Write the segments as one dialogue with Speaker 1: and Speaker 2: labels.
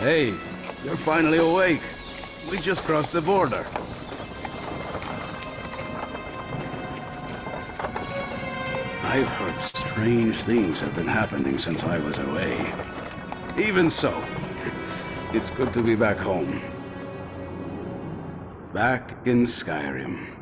Speaker 1: Hey, you're finally awake. We just crossed the border. I've heard strange things have been happening since I was away. Even so, it's good to be back home. Back in Skyrim.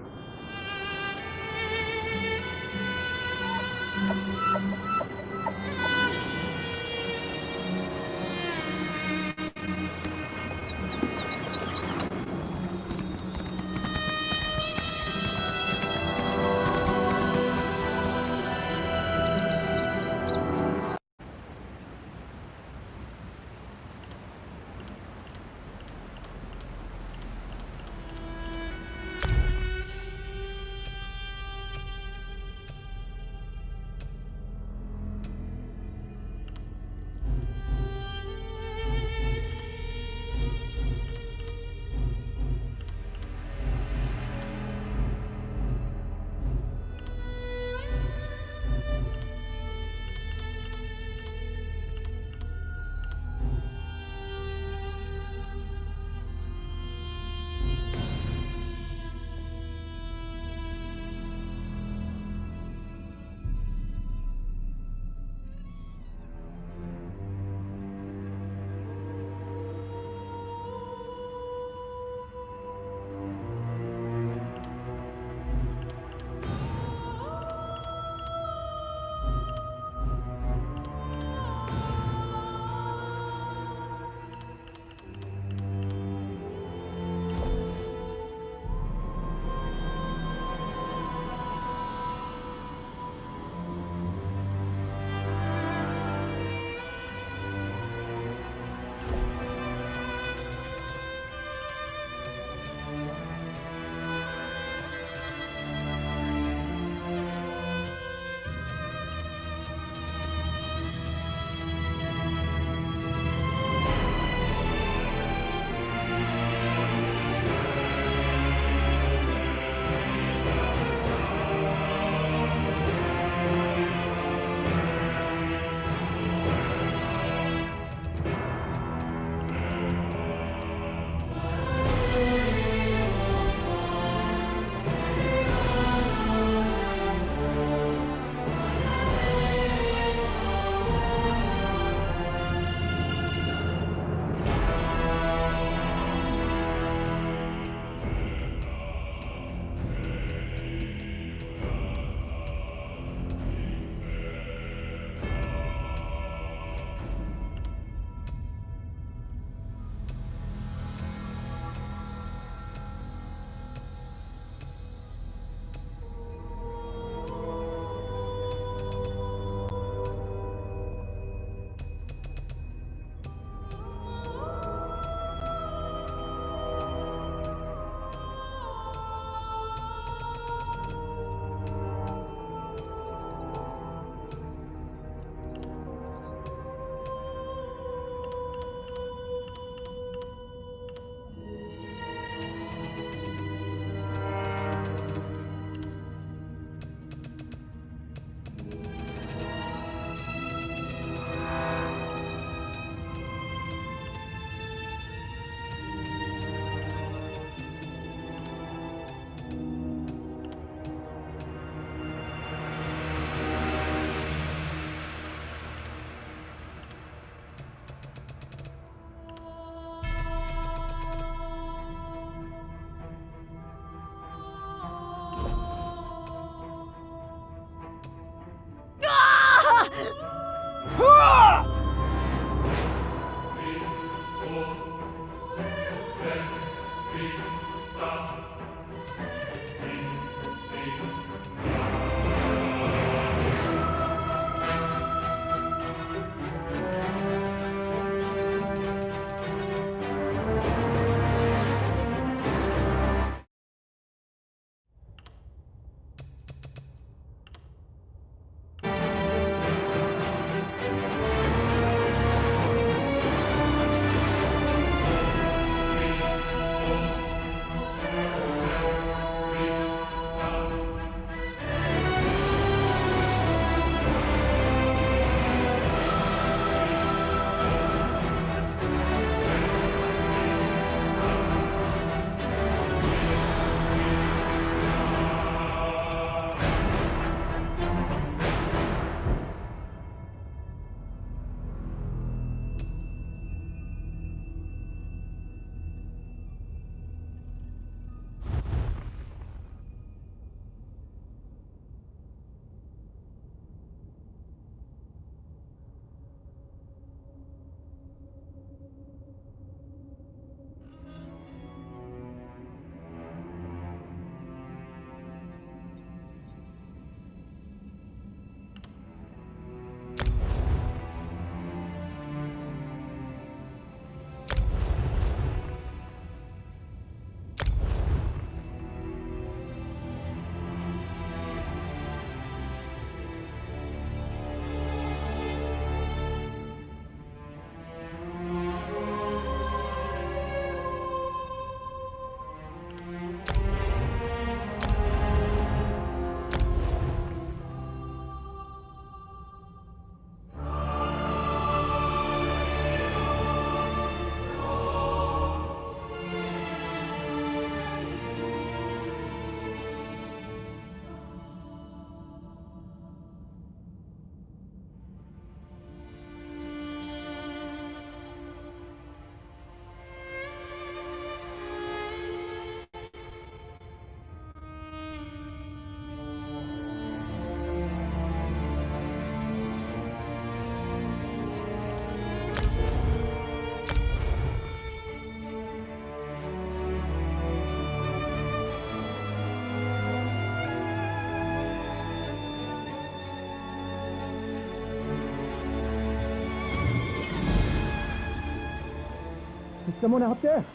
Speaker 2: Is someone out there?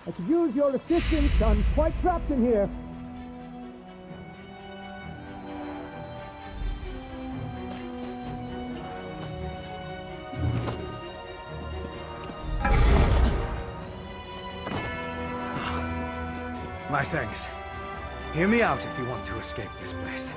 Speaker 2: I could use your assistance. I'm quite trapped in here.
Speaker 3: My thanks. Hear me out if you want to escape this place.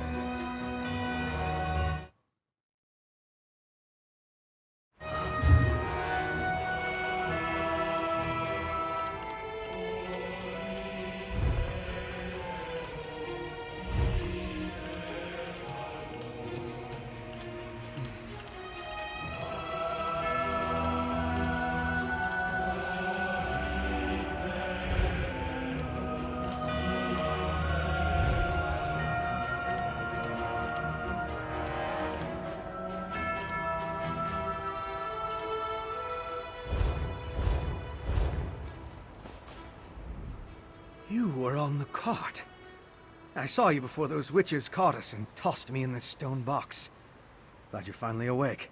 Speaker 3: You were on the cart. I saw you before those witches caught us and tossed me in this stone box. Glad you're finally awake.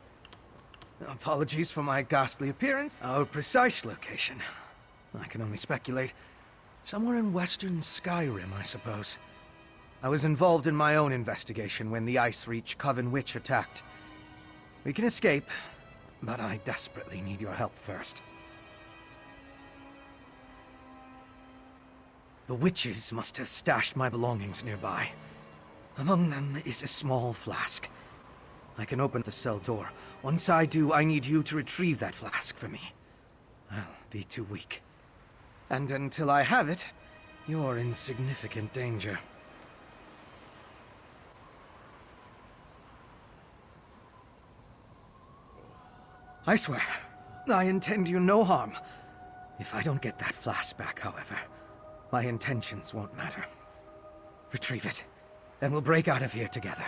Speaker 3: Apologies for my ghastly appearance. Our precise location, I can only speculate. Somewhere in western Skyrim, I suppose. I was involved in my own investigation when the Ice Reach Coven Witch attacked. We can escape, but I desperately need your help first. The witches must have stashed my belongings nearby. Among them is a small flask. I can open the cell door. Once I do, I need you to retrieve that flask for me. I'll be too weak. And until I have it, you're in significant danger. I swear, I intend you no harm. If I don't get that flask back, however, my intentions won't matter. Retrieve it, then we'll break out of here together.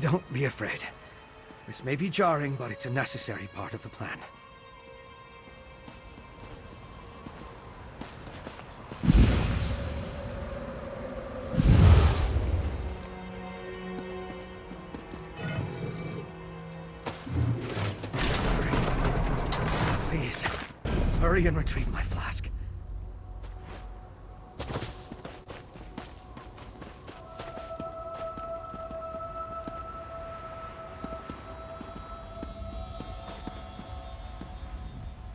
Speaker 3: Don't be afraid. This may be jarring, but it's a necessary part of the plan. Please, hurry and retrieve my flask.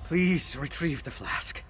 Speaker 3: Please retrieve the flask.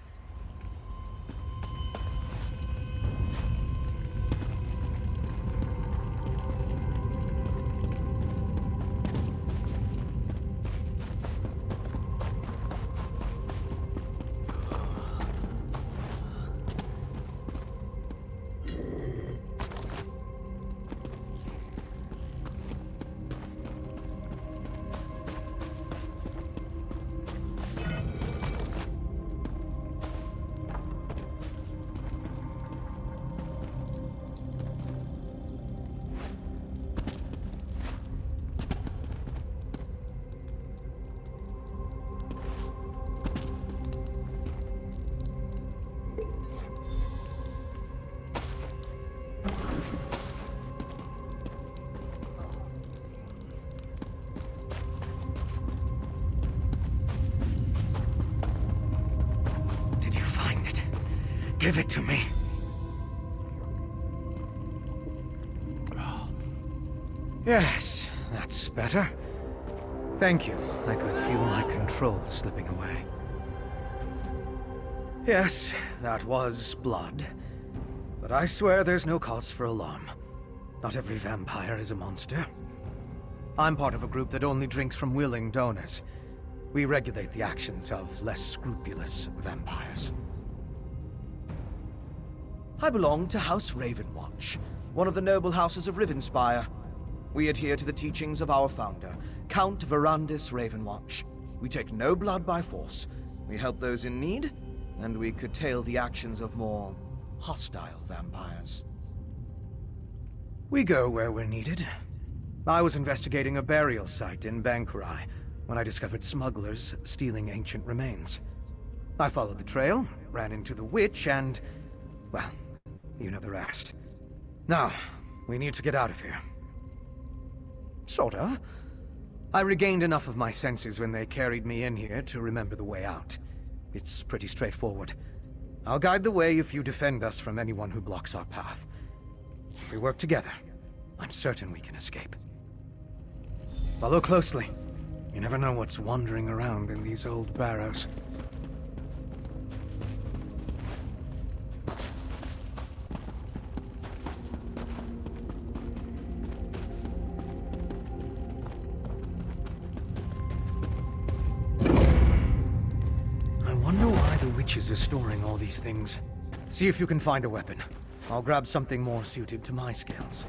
Speaker 3: Give it to me. Yes, that's better. Thank you. I could feel my control slipping away. Yes, that was blood. But I swear there's no cause for alarm. Not every vampire is a monster. I'm part of a group that only drinks from willing donors. We regulate the actions of less scrupulous vampires. I belong to House Ravenwatch, one of the noble houses of Rivenspire. We adhere to the teachings of our founder, Count Verandis Ravenwatch. We take no blood by force. We help those in need, and we curtail the actions of more hostile vampires. We go where we're needed. I was investigating a burial site in Bankurai when I discovered smugglers stealing ancient remains. I followed the trail, ran into the witch, and... well, you know the rest. Now, we need to get out of here. Sort of. I regained enough of my senses when they carried me in here to remember the way out. It's pretty straightforward. I'll guide the way if you defend us from anyone who blocks our path. If we work together, I'm certain we can escape. Follow closely. You never know what's wandering around in these old barrows. I wonder why the witches are storing all these things. See if you can find a weapon. I'll grab something more suited to my skills.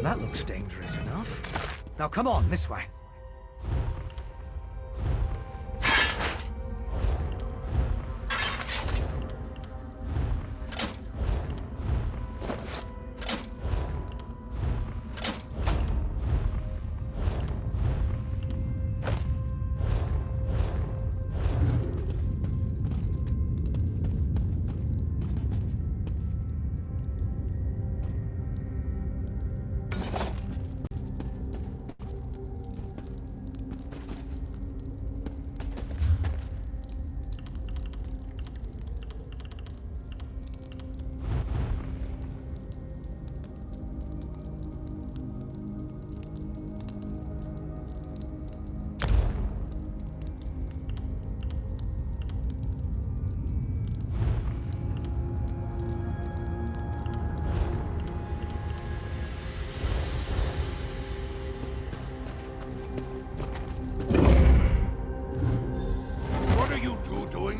Speaker 3: That looks dangerous enough. Now come on, this way.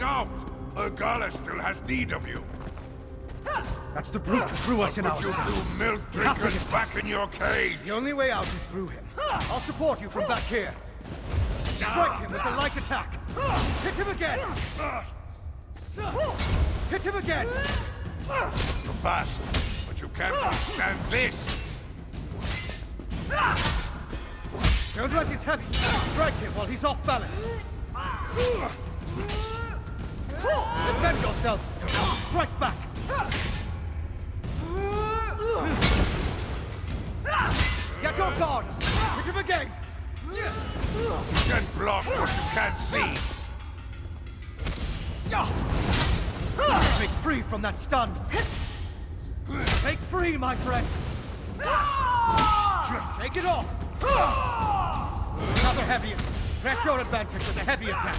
Speaker 4: Out! Ergala still has need of you.
Speaker 3: That's the brute who threw us in our
Speaker 4: Put you
Speaker 3: cell.
Speaker 4: two milk drinkers back in your cage.
Speaker 3: The only way out is through him. I'll support you from back here. Strike him with the light attack. Hit him again. Hit him again.
Speaker 4: You're fast, but you can't withstand this.
Speaker 3: Don't let his heavy. Strike him while he's off balance. Defend yourself! Strike back! Get your guard! Hit him again!
Speaker 4: You can't block what you can't see.
Speaker 3: Break free from that stun! Take free, my friend! Take it off! Another heavy. Press your advantage with the heavy attack.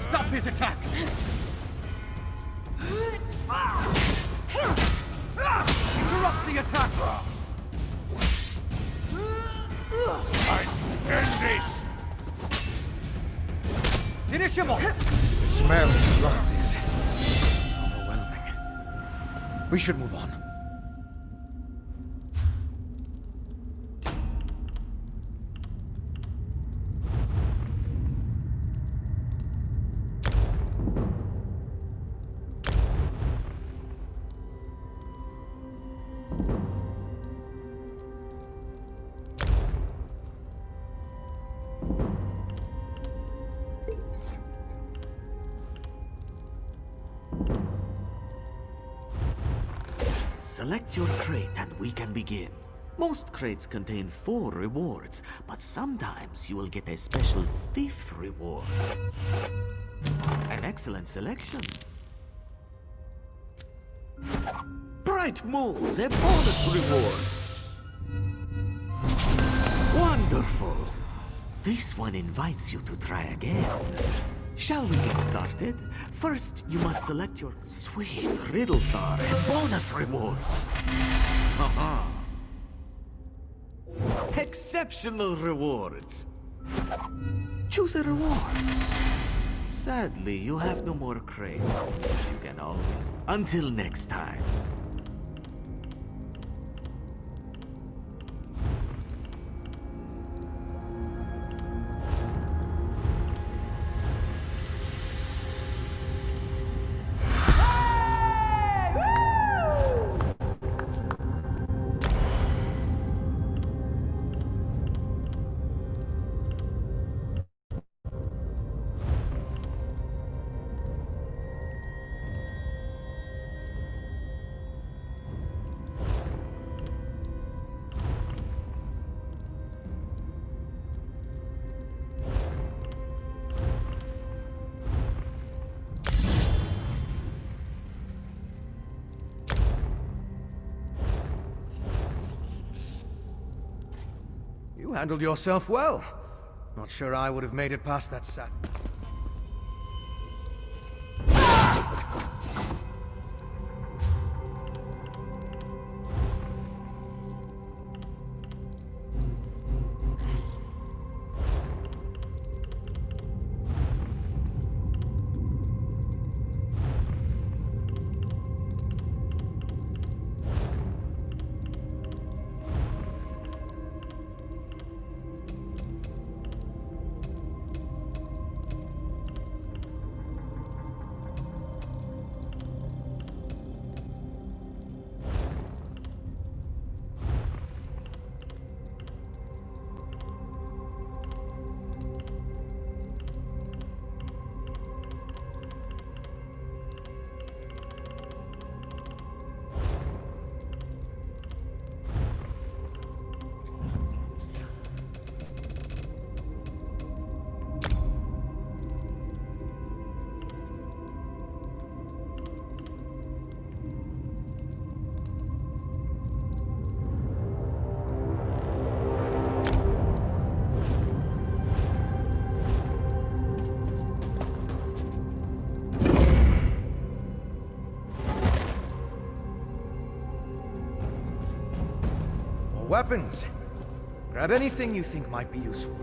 Speaker 3: Stop his attack! Interrupt the attack!
Speaker 4: Time to end this!
Speaker 3: Finish him off! The smell of blood is overwhelming. We should move on.
Speaker 5: Select your crate and we can begin. Most crates contain 4 rewards, but sometimes you will get a special 5th reward. An excellent selection. Bright Moons, a bonus reward. Wonderful. This one invites you to try again. Shall we get started? First, you must select your sweet riddle car, a bonus reward. Haha. Exceptional rewards. Choose a reward. Sadly, you have no more crates. You can always... Until next time.
Speaker 3: You handled yourself well. Not sure I would have made it past that sat. Weapons. Grab anything you think might be useful.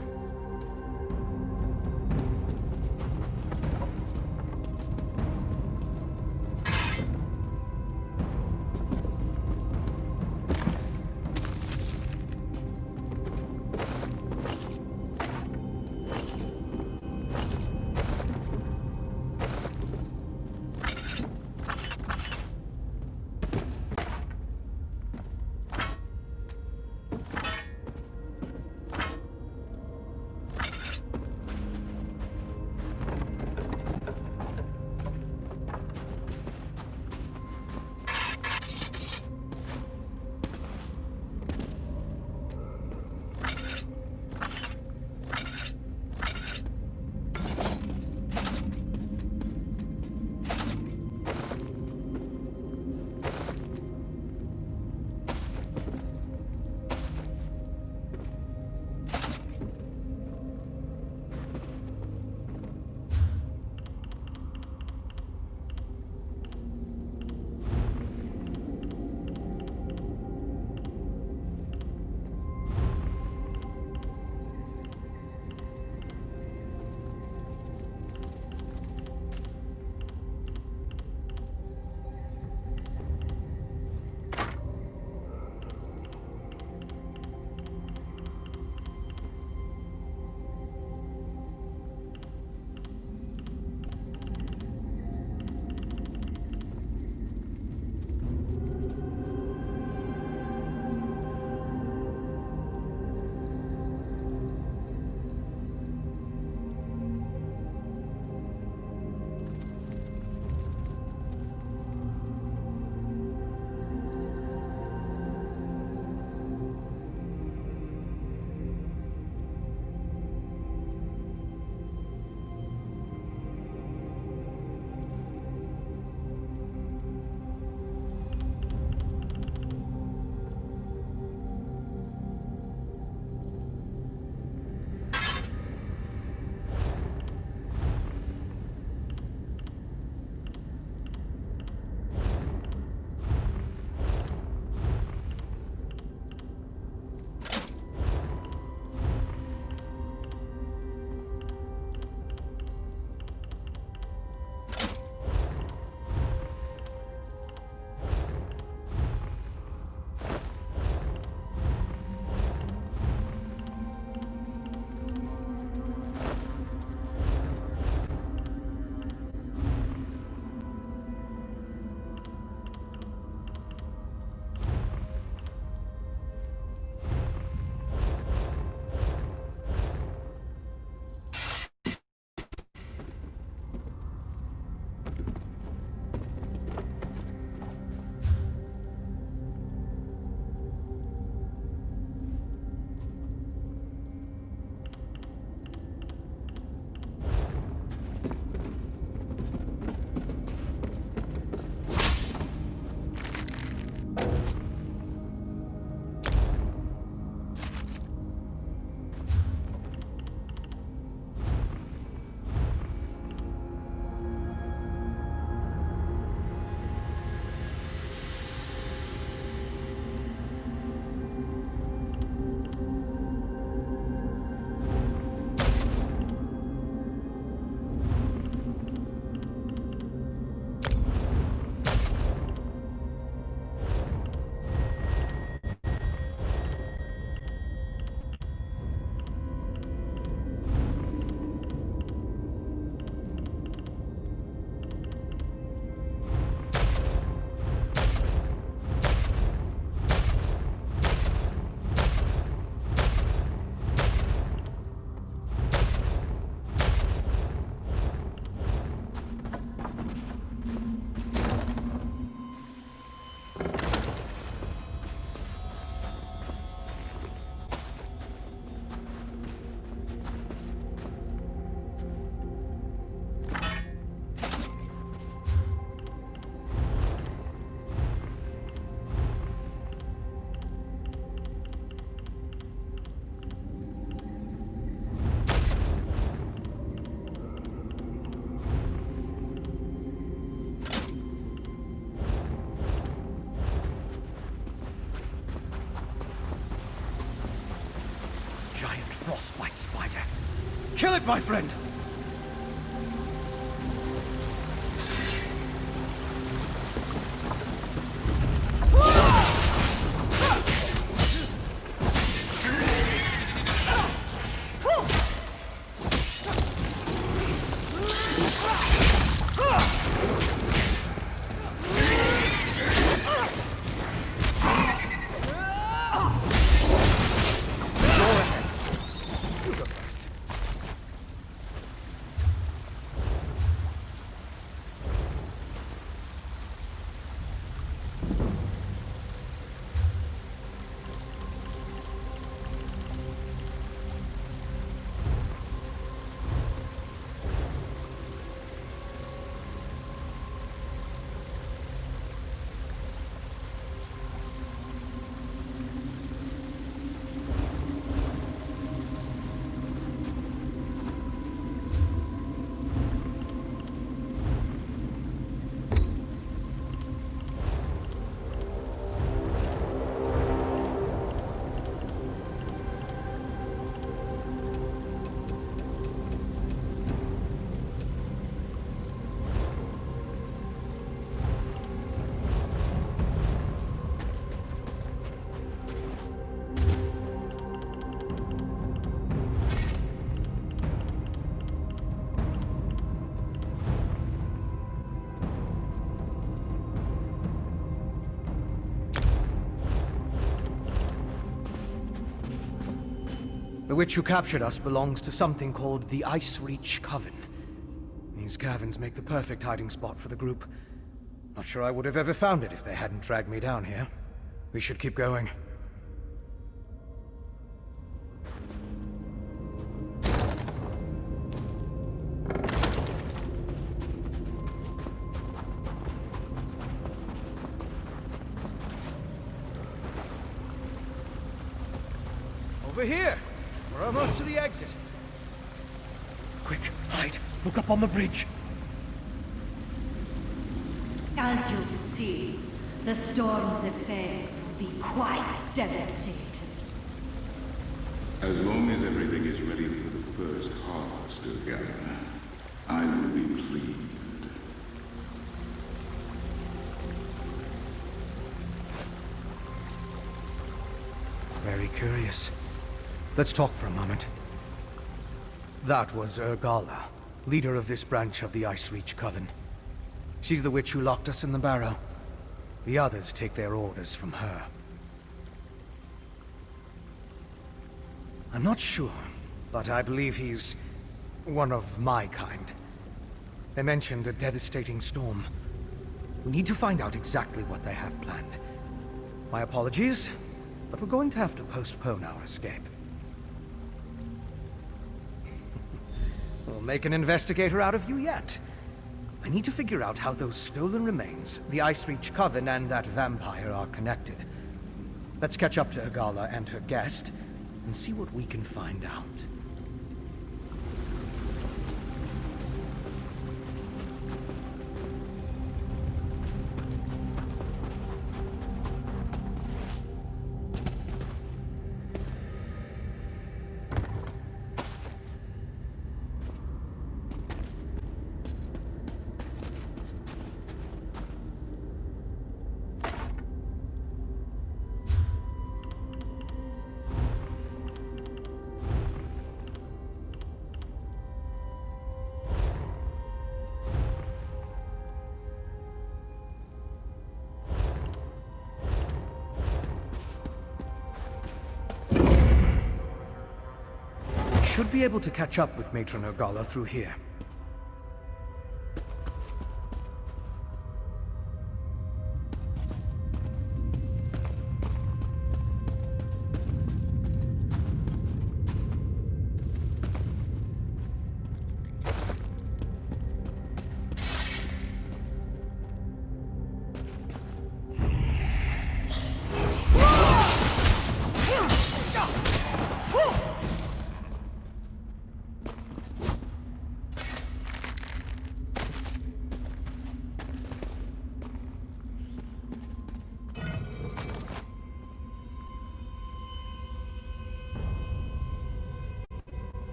Speaker 3: giant frostbite spider. Kill it, my friend! The witch who captured us belongs to something called the Ice Reach Coven. These caverns make the perfect hiding spot for the group. Not sure I would have ever found it if they hadn't dragged me down here. We should keep going. Over here! We're almost to the exit. Quick, hide. Look up on the bridge.
Speaker 6: As you'll see, the storm's effects will be quite devastating.
Speaker 7: As long as everything is ready for the first harvest of Gaia, I will be pleased.
Speaker 3: Very curious. Let's talk for a moment. That was Urgala, leader of this branch of the Ice Reach Coven. She's the witch who locked us in the barrow. The others take their orders from her. I'm not sure, but I believe he's one of my kind. They mentioned a devastating storm. We need to find out exactly what they have planned. My apologies, but we're going to have to postpone our escape. We'll make an investigator out of you yet. I need to figure out how those stolen remains, the Ice Reach Coven, and that vampire are connected. Let's catch up to Urgala and her guest, and see what we can find out. Should be able to catch up with Matron Urgala through here.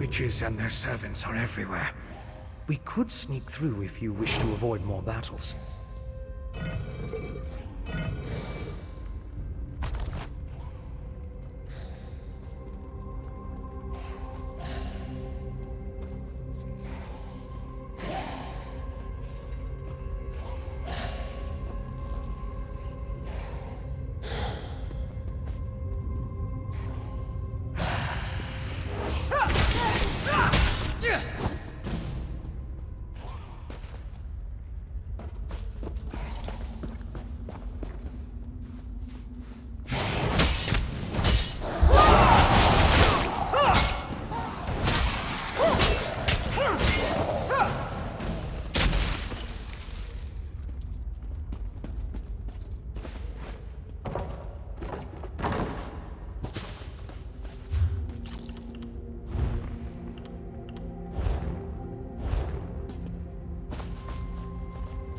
Speaker 3: witches and their servants are everywhere. We could sneak through if you wish to avoid more battles.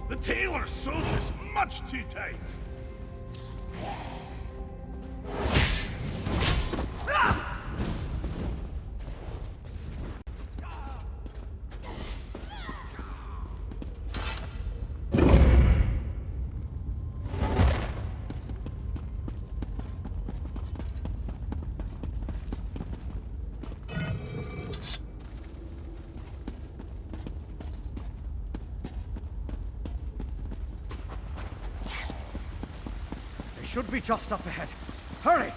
Speaker 4: The tailor sewed this much too tight.
Speaker 3: They should be just up ahead. Hurry!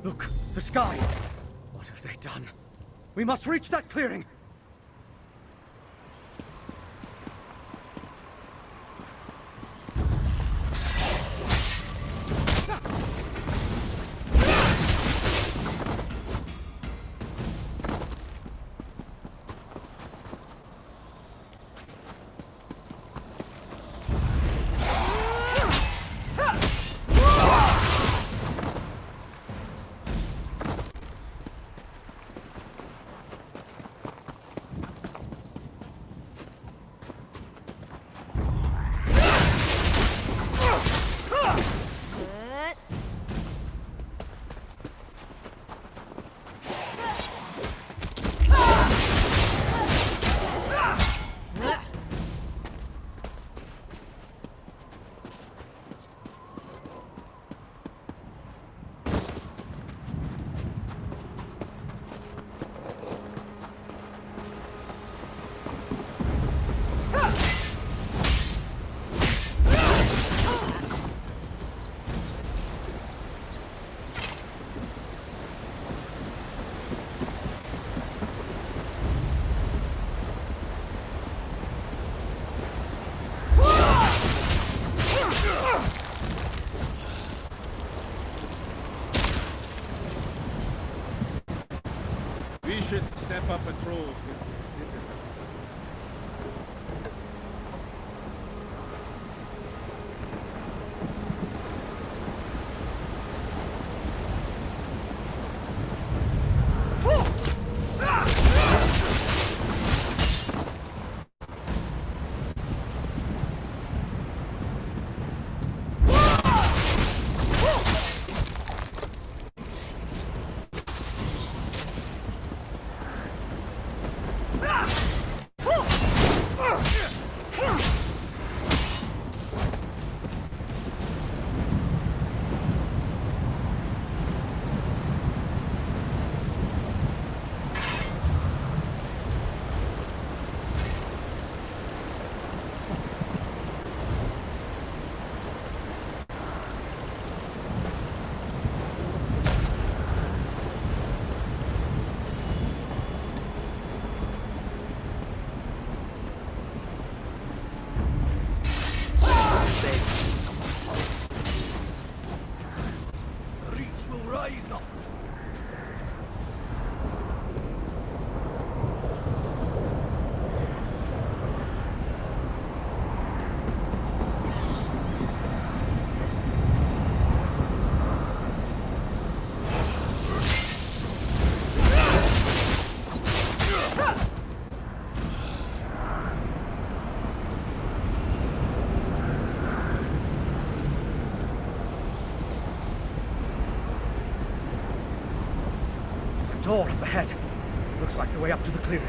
Speaker 3: Look, the sky! What have they done? We must reach that clearing!
Speaker 8: We should step up patrol.
Speaker 3: door up ahead. Looks like the way up to the clearing.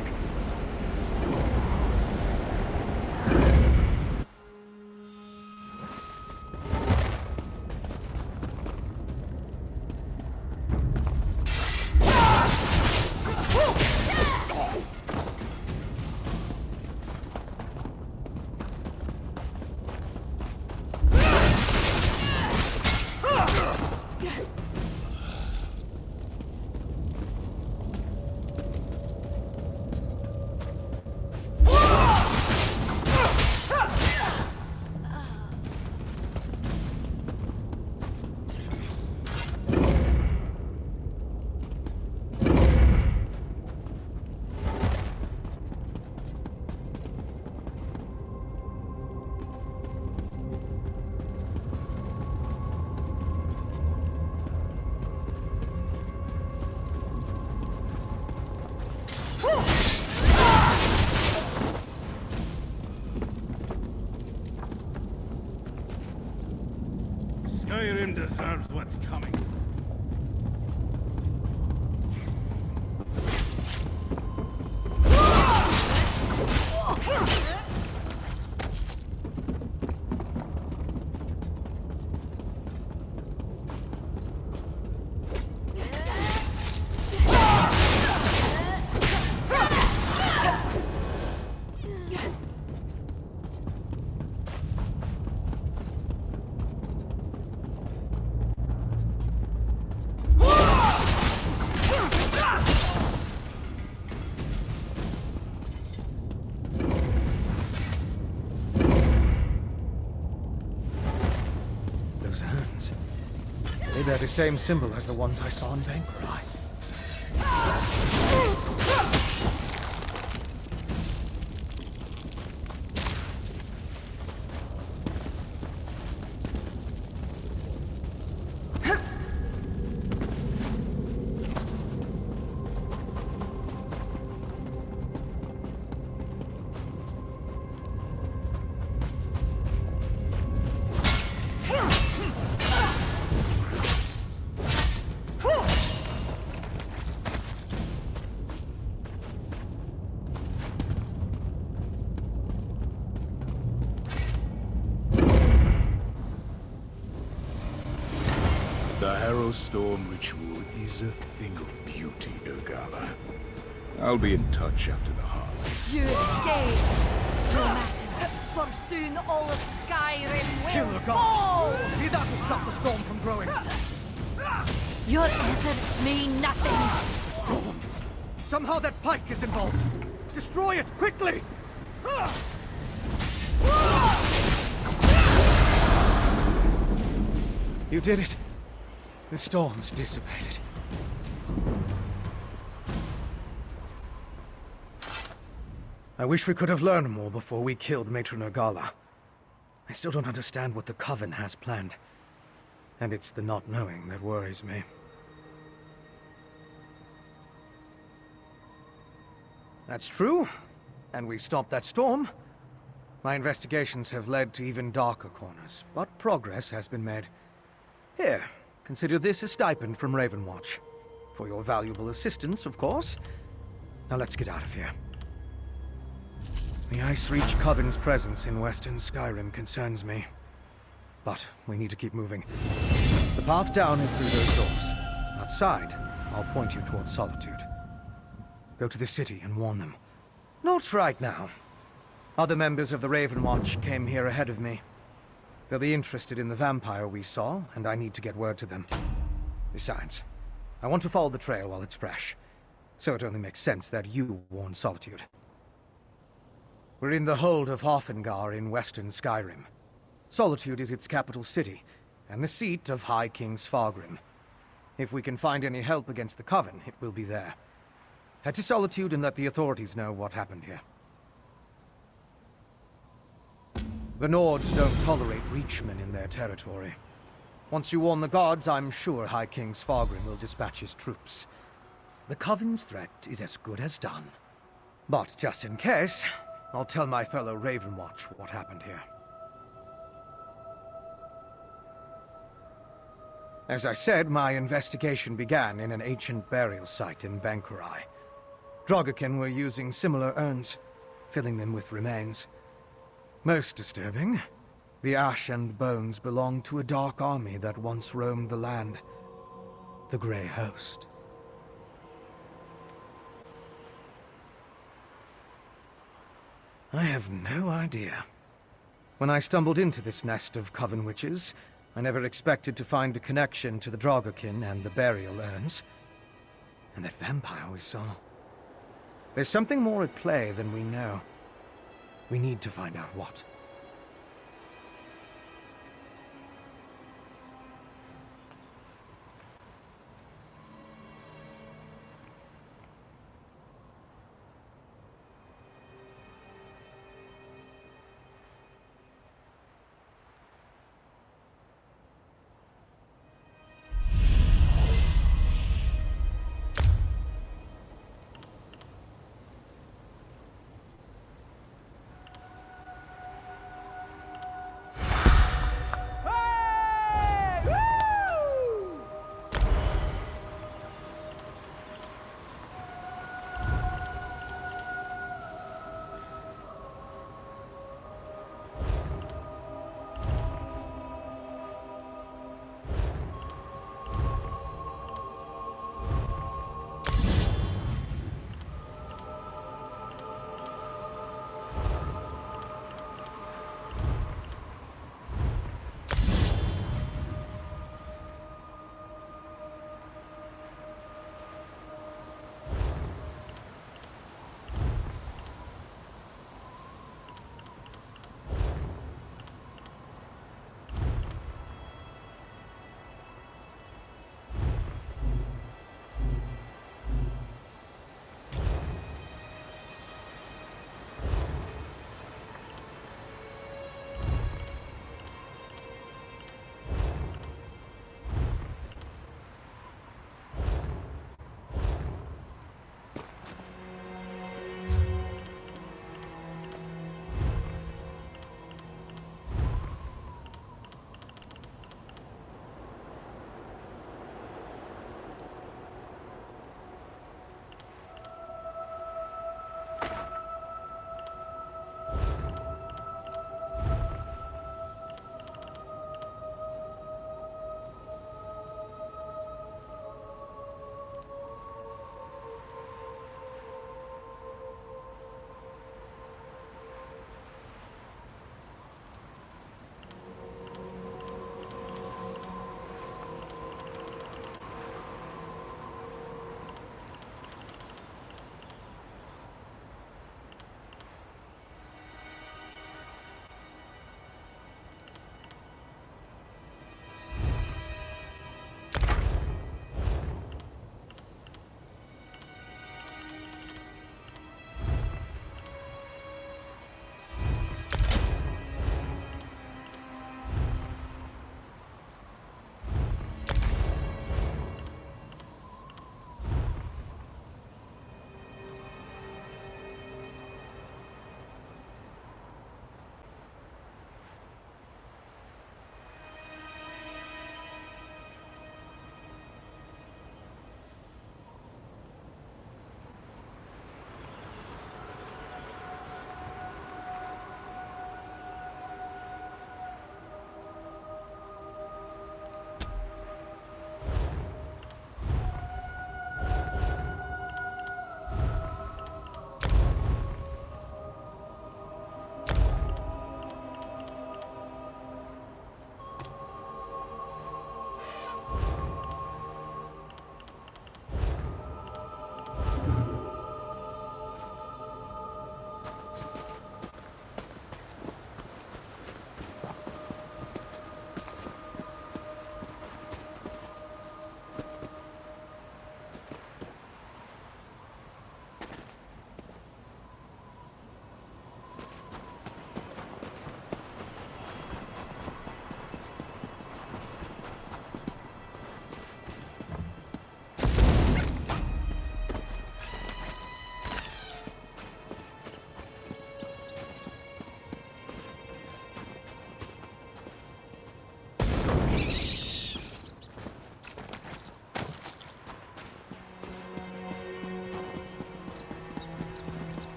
Speaker 4: Skyrim deserves what's coming.
Speaker 3: Those hands. They bear the same symbol as the ones I saw in Banquerai.
Speaker 7: The Harrow Storm ritual is a thing of beauty, Urgala. I'll be in touch after the harvest.
Speaker 6: You escaped! No matter, for soon all of Skyrim will
Speaker 3: Kill the
Speaker 6: fall!
Speaker 3: god! Maybe that will stop the storm from growing.
Speaker 6: Your efforts mean nothing!
Speaker 3: Storm! Somehow that pike is involved! Destroy it, quickly! You did it. The storm's dissipated. I wish we could have learned more before we killed Matron Urgala. I still don't understand what the Coven has planned. And it's the not knowing that worries me. That's true. And we stopped that storm. My investigations have led to even darker corners, but progress has been made. Here, consider this a stipend from Ravenwatch. For your valuable assistance, of course. Now let's get out of here. The Ice Reach Coven's presence in Western Skyrim concerns me. But we need to keep moving. The path down is through those doors. Outside, I'll point you towards Solitude. Go to the city and warn them. Not right now. Other members of the Ravenwatch came here ahead of me. They'll be interested in the vampire we saw, and I need to get word to them. Besides, I want to follow the trail while it's fresh. So it only makes sense that you warn Solitude. We're in the hold of Hofengar in western Skyrim. Solitude is its capital city, and the seat of High King Svargrim. If we can find any help against the Coven, it will be there. Head to Solitude and let the authorities know what happened here. The Nords don't tolerate Reachmen in their territory. Once you warn the gods, I'm sure High King Svargrim will dispatch his troops. The Coven's threat is as good as done. But just in case, I'll tell my fellow Ravenwatch what happened here. As I said, my investigation began in an ancient burial site in Bankurai. Drogokin were using similar urns, filling them with remains. Most disturbing, the ash and bones belonged to a dark army that once roamed the land. The Grey Host. I have no idea. When I stumbled into this nest of coven witches, I never expected to find a connection to the Drogokin and the burial urns. And that vampire we saw. There's something more at play than we know. We need to find out what.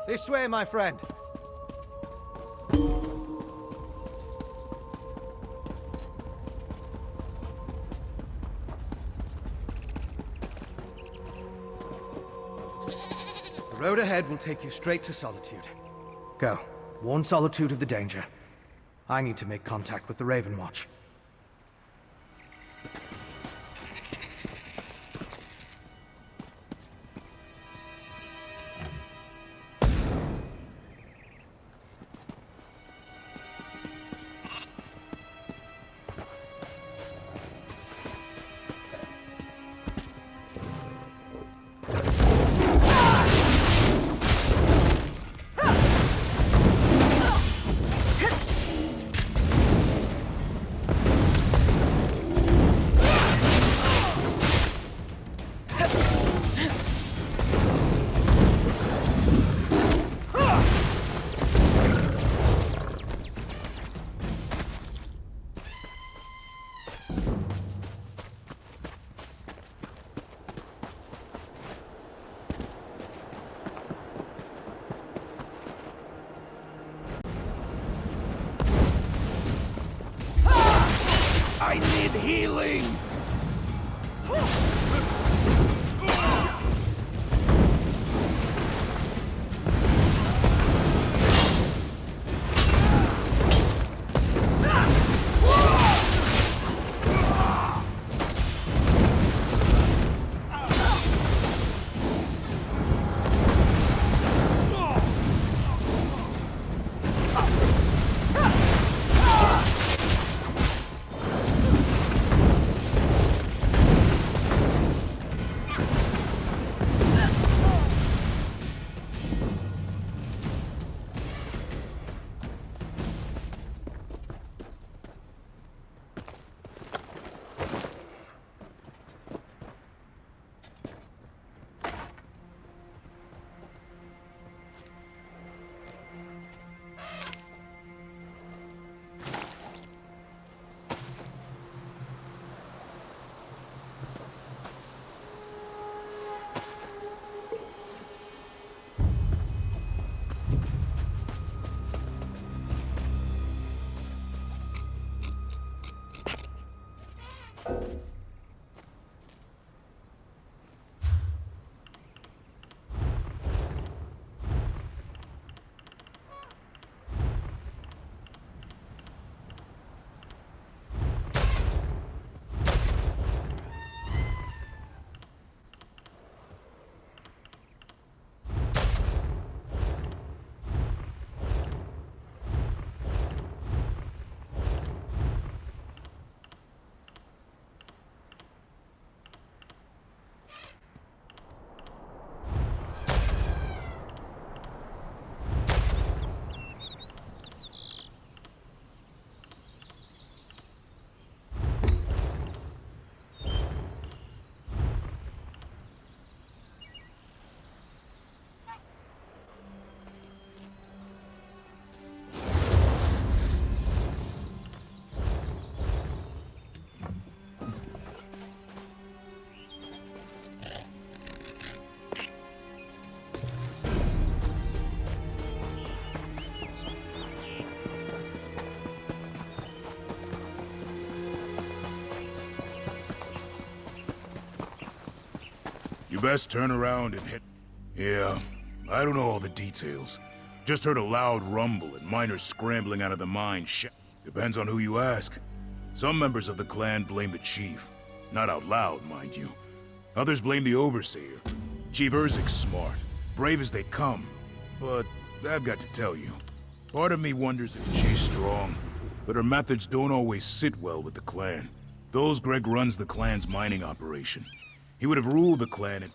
Speaker 3: This way, my friend. The road ahead will take you straight to Solitude. Go. Warn Solitude of the danger. I need to make contact with the Raven Watch.
Speaker 4: I need healing!
Speaker 7: You best turn around and hit... Yeah, I don't know all the details. Just heard a loud rumble and miners scrambling out of the mine. Depends on who you ask. Some members of the clan blame the chief. Not out loud, mind you. Others blame the overseer. Chief Urzik's smart, brave as they come. But I've got to tell you, part of me wonders if she's strong, but her methods don't always sit well with the clan. Those Greg runs the clan's mining operation. He would have ruled the clan and...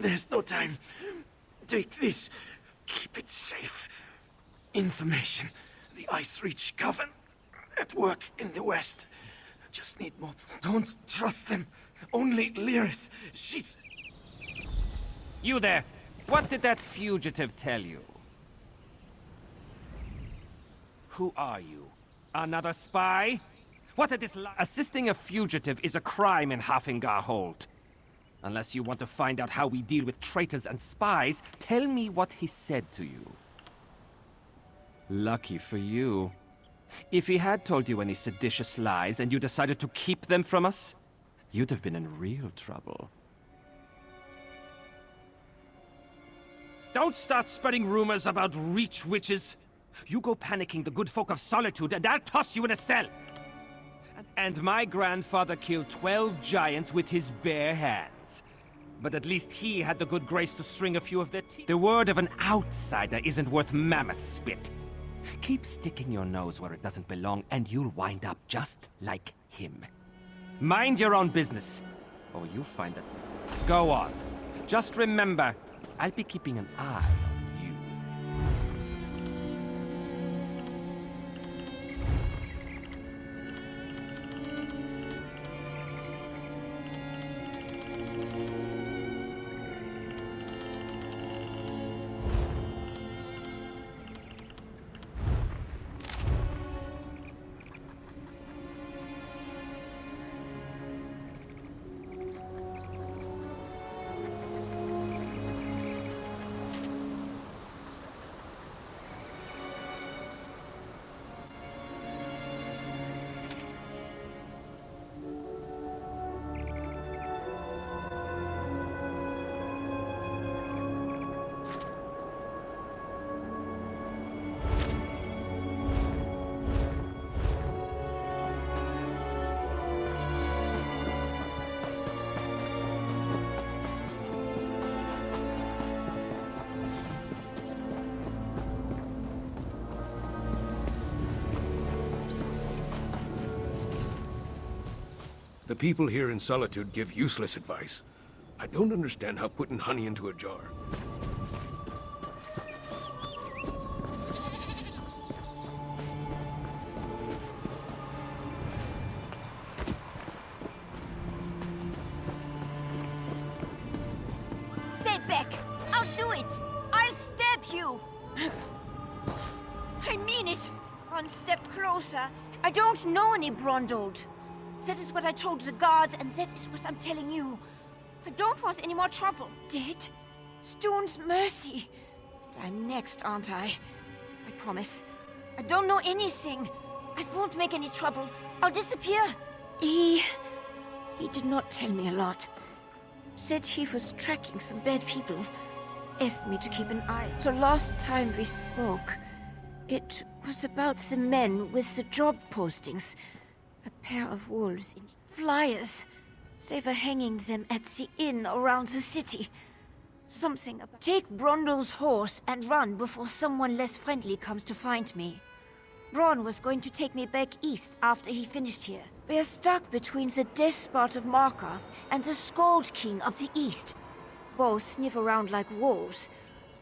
Speaker 9: There's no time. Take this. Keep it safe. Information. The Ice Reach Coven at work in the west. Just need more. Don't trust them. Only Lyris. She's...
Speaker 10: You there. What did that fugitive tell you? Who are you? Another spy? What did this assisting a fugitive is a crime in Hafingar Hold. Unless you want to find out how we deal with traitors and spies, tell me what he said to you. Lucky for you. If he had told you any seditious lies and you decided to keep them from us, you'd have been in real trouble. Don't start spreading rumors about Reach witches. You go panicking the good folk of Solitude and I'll toss you in a cell. And my grandfather killed 12 giants with his bare hands. But at least he had the good grace to string a few of their teeth. The word of an outsider isn't worth mammoth spit. Keep sticking your nose where it doesn't belong and you'll wind up just like him. Mind your own business. Or you'll find that... Go on. Just remember, I'll be keeping an eye on you.
Speaker 4: The people here in Solitude give useless advice. I don't understand how putting honey into a jar.
Speaker 11: Stay back! I'll do it! I'll stab you! I mean it! One step closer. I don't know any Brondold. That is what I told the guards, and that is what I'm telling you. I don't want any more trouble. Dead? Stone's mercy. And I'm next, aren't I? I promise. I don't know anything. I won't make any trouble. I'll disappear. He did not tell me a lot. Said he was tracking some bad people. Asked me to keep an eye. The last time we spoke, it was about the men with the job postings. A pair of wolves in flyers. They were hanging them at the inn around the city. Something about take Brondo's horse and run before someone less friendly comes to find me. Bron was going to take me back east after he finished here. We're stuck between the despot of Markarth and the Scold King of the East. Both sniff around like wolves,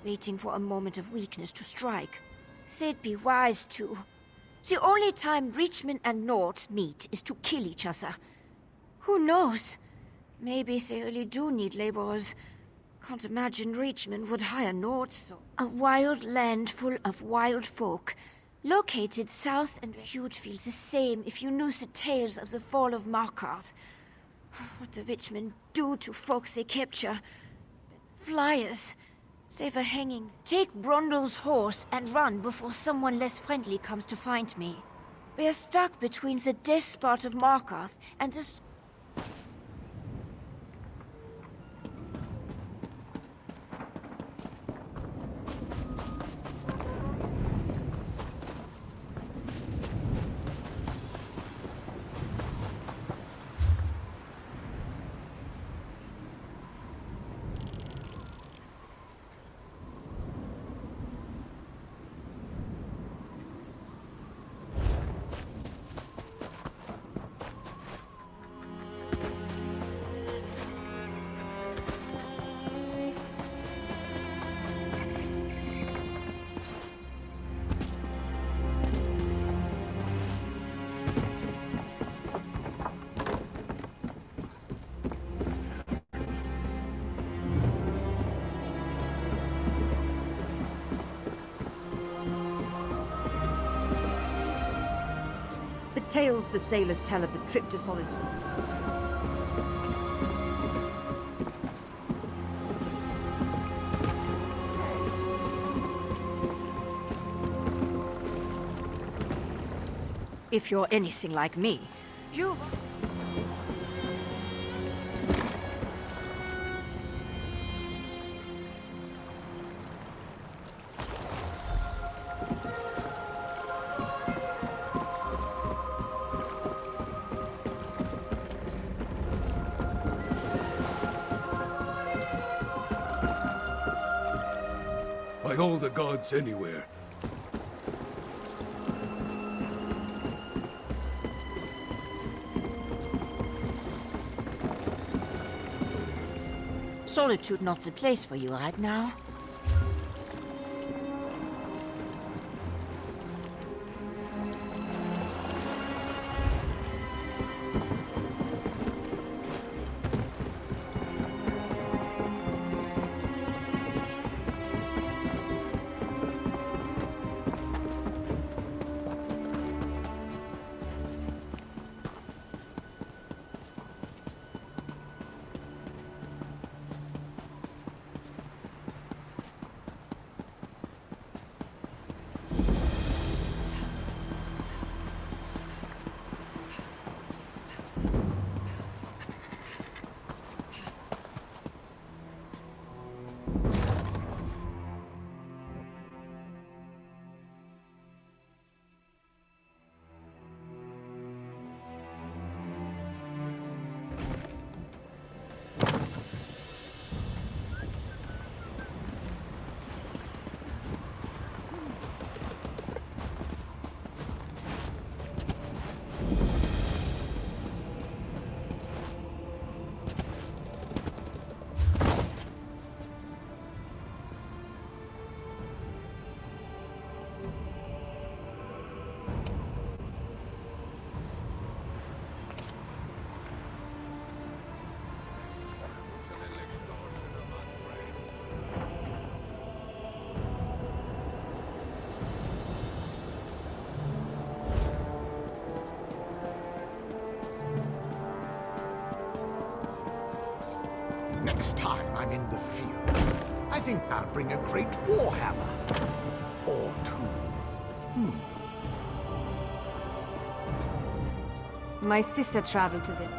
Speaker 11: waiting for a moment of weakness to strike. They'd be wise to. The only time Reachmen and Nords meet is to kill each other. Who knows? Maybe they really do need laborers. Can't imagine Reachmen would hire Nords, though. A wild land full of wild folk. Located south, and you'd feel the same if you knew the tales of the fall of Markarth. What the Reachmen do to folks they capture. Flyers. They were hanging. Take Brondo's horse and run before someone less friendly comes to find me. We're stuck between the despot of Markarth and the...
Speaker 12: Tales the sailors tell of the trip to Solitude.
Speaker 11: If you're anything like me, you...
Speaker 4: By all the gods anywhere.
Speaker 11: Solitude not the place for you right now.
Speaker 13: Next time I'm in the field, I think I'll bring a great warhammer. Or two.
Speaker 12: My sister traveled to it.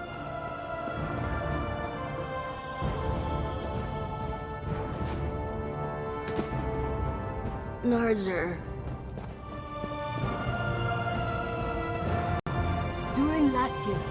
Speaker 14: Narzer.
Speaker 12: During last year's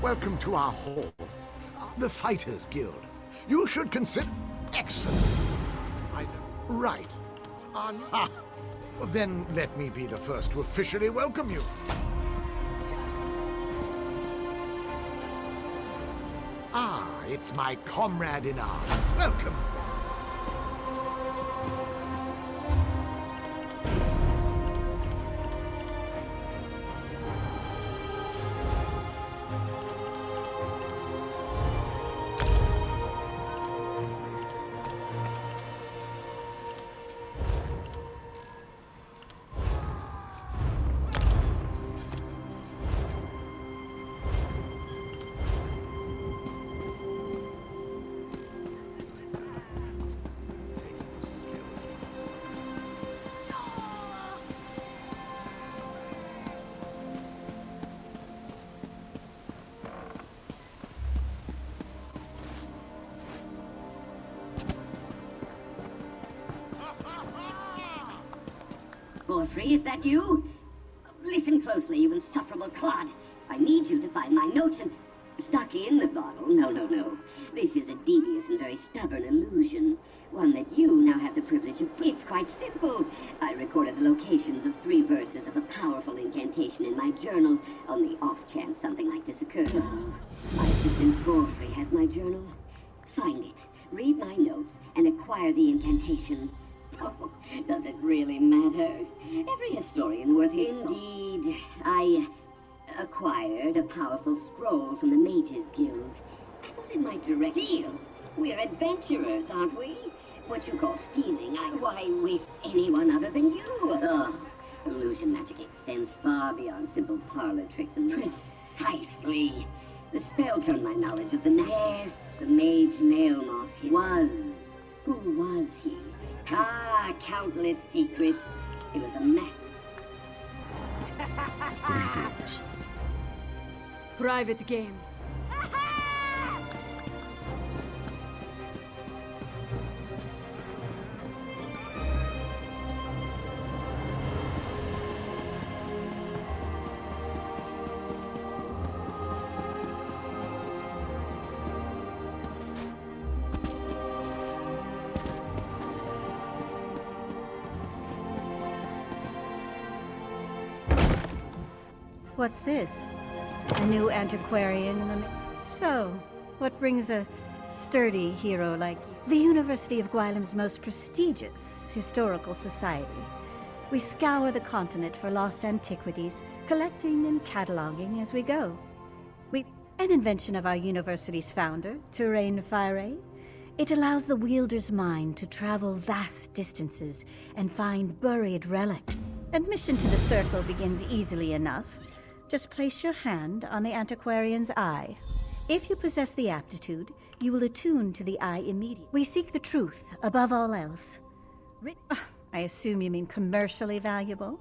Speaker 13: Welcome to our hall. The Fighters Guild. You should consider... Excellent. I know. Right. Then let me be the first to officially welcome you. It's my comrade in arms. Welcome.
Speaker 14: Godfrey, is that you? Listen closely, you insufferable clod. I need you to find my notes and... Stuck in the bottle? No. This is a devious and very stubborn illusion. One that you now have the privilege of... It's quite simple. I recorded the locations of 3 verses of a powerful incantation in my journal on the off chance something like this occurred. Oh, my assistant Godfrey has my journal. Find it, read my notes, and acquire the incantation. Oh, does it really matter? Every historian worth his salt. Indeed. I acquired a powerful scroll from the Mages Guild. I thought it might direct... Steal? We're adventurers, aren't we? What you call stealing, why, with anyone other than you. Oh, illusion magic extends far beyond simple parlor tricks and... Precisely. The spell turned my knowledge of the... Yes, the mage Mailmoth was. Who was he? Countless secrets. It was a mess.
Speaker 12: Private game.
Speaker 15: What's this? A new antiquarian in the... So, what brings a sturdy hero like you? The University of Gwylem's most prestigious historical society. We scour the continent for lost antiquities, collecting and cataloging as we go. An invention of our university's founder, Terrain Fire. It allows the wielder's mind to travel vast distances and find buried relics. Admission to the circle begins easily enough. Just place your hand on the antiquarian's eye. If you possess the aptitude, you will attune to the eye immediately. We seek the truth above all else. I assume you mean commercially valuable?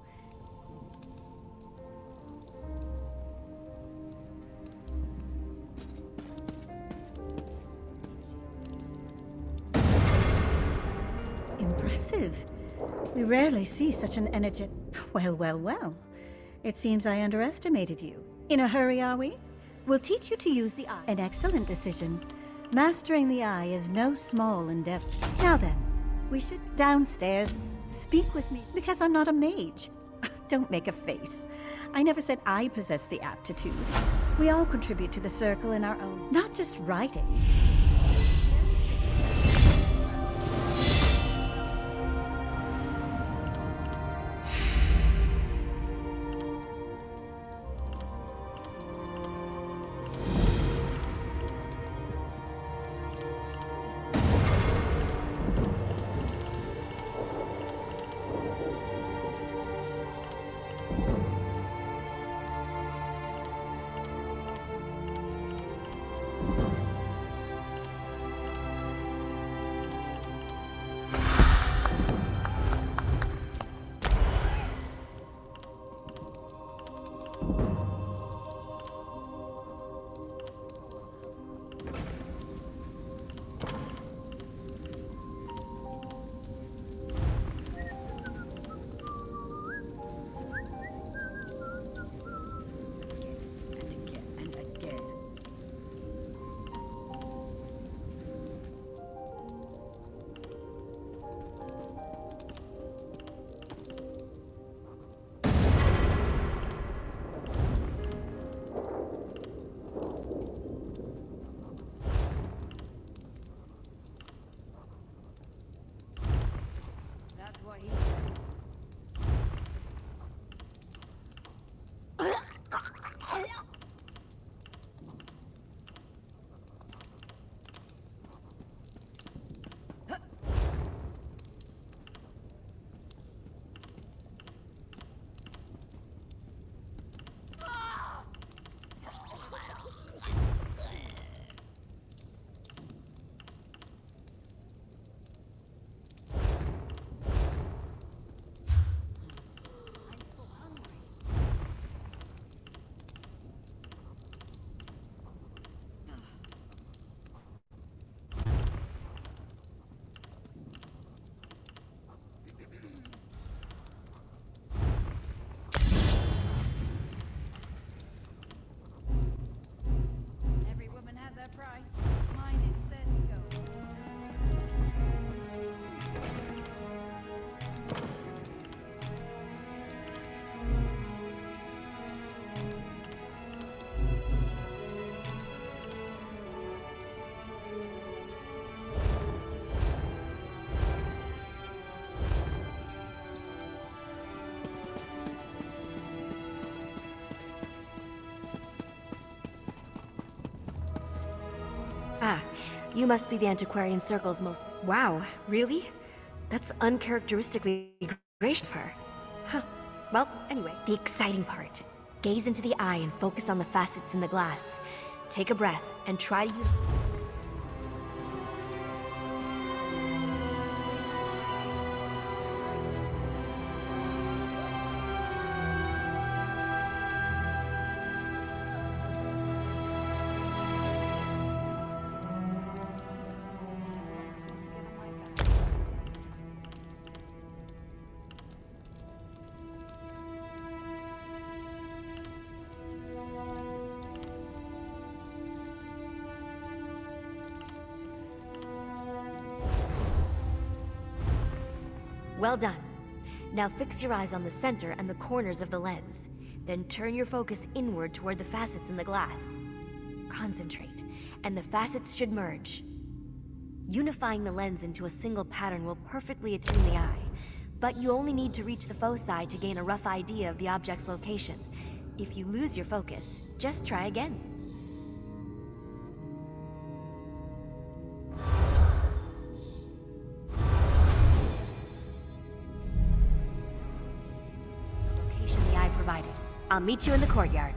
Speaker 15: Impressive. We rarely see such an energetic... Well. It seems I underestimated you. In a hurry, are we? We'll teach you to use the eye. An excellent decision. Mastering the eye is no small endeavor. Now then, we should downstairs. Speak with me, because I'm not a mage. Don't make a face. I never said I possess the aptitude. We all contribute to the circle in our own, not just writing.
Speaker 6: price. Minus 30 gold.
Speaker 16: Ah, you must be the Antiquarian Circle's most... Wow, really? That's uncharacteristically gracious of her. Huh. Well, anyway, the exciting part. Gaze into the eye and focus on the facets in the glass. Take a breath and try to use... Well done. Now fix your eyes on the center and the corners of the lens. Then turn your focus inward toward the facets in the glass. Concentrate, and the facets should merge. Unifying the lens into a single pattern will perfectly attune the eye, but you only need to reach the foci to gain a rough idea of the object's location. If you lose your focus, just try again. Provided. I'll meet you in the courtyard.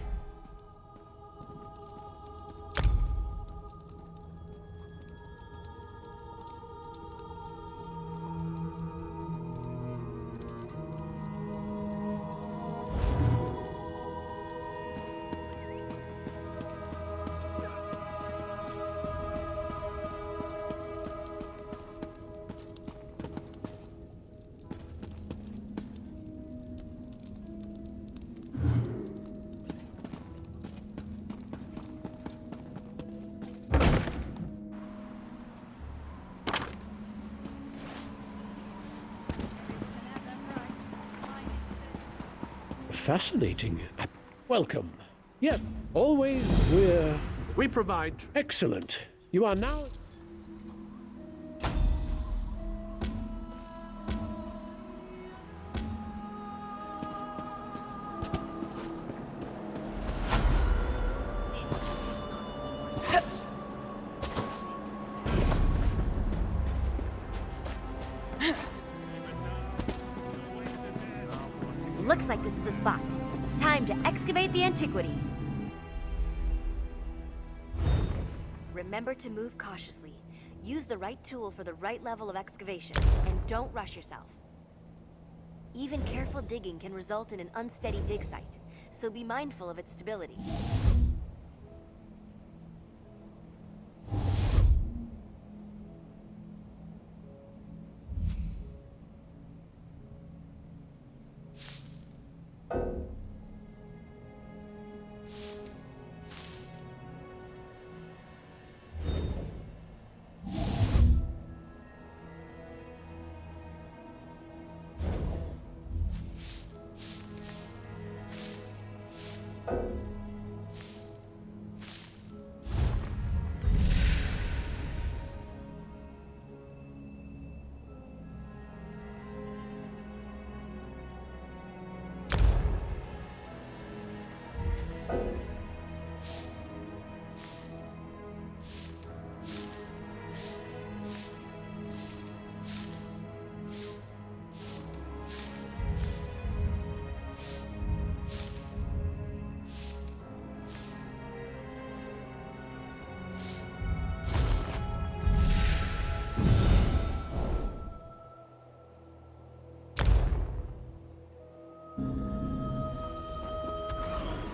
Speaker 17: Fascinating. Welcome. Yep, always We provide... Excellent. You are now... Looks like this is the spot. Time to excavate the antiquity. Remember to move cautiously. Use the right tool for the right level of excavation, and don't rush yourself. Even careful digging can result in an unsteady dig site, so be mindful of its stability.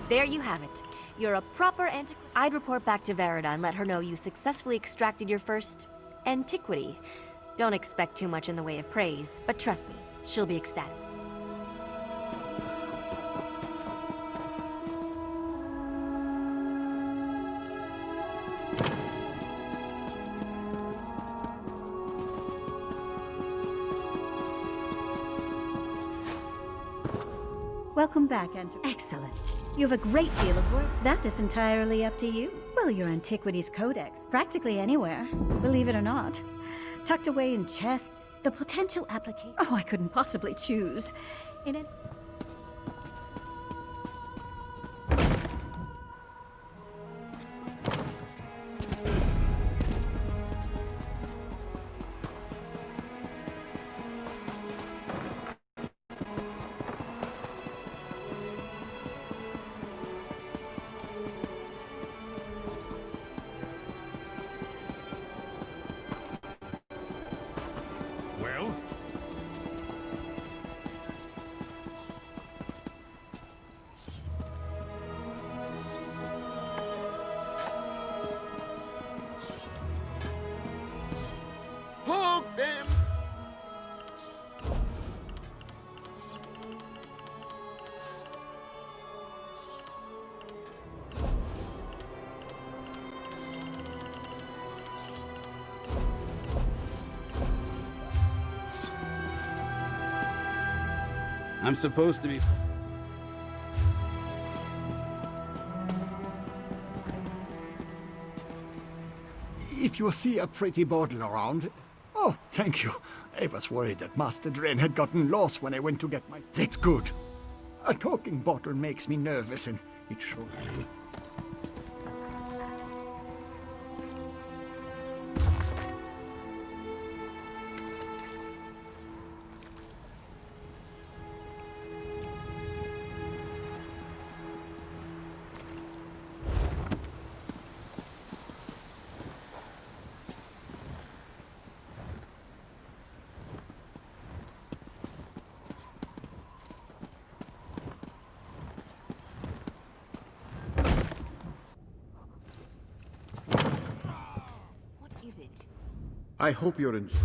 Speaker 17: There you have it. You're a proper I'd report back to Verida and let her know you successfully extracted your first... antiquity. Don't expect too much in the way of praise, but trust me, she'll be ecstatic.
Speaker 15: Welcome back, Enter. Excellent. You have a great deal of work. That is entirely up to you. Well, your Antiquities Codex, practically anywhere, believe it or not. Tucked away in chests, the potential application. Oh, I couldn't possibly choose. In it.
Speaker 7: Well?
Speaker 13: Hold them!
Speaker 1: I'm supposed to be...
Speaker 13: If you see a pretty bottle around... Oh, thank you. I was worried that Master Dren had gotten lost when I went to get my... That's good. A talking bottle makes me nervous, and it shows.
Speaker 16: What is it?
Speaker 18: I hope you're enjoying.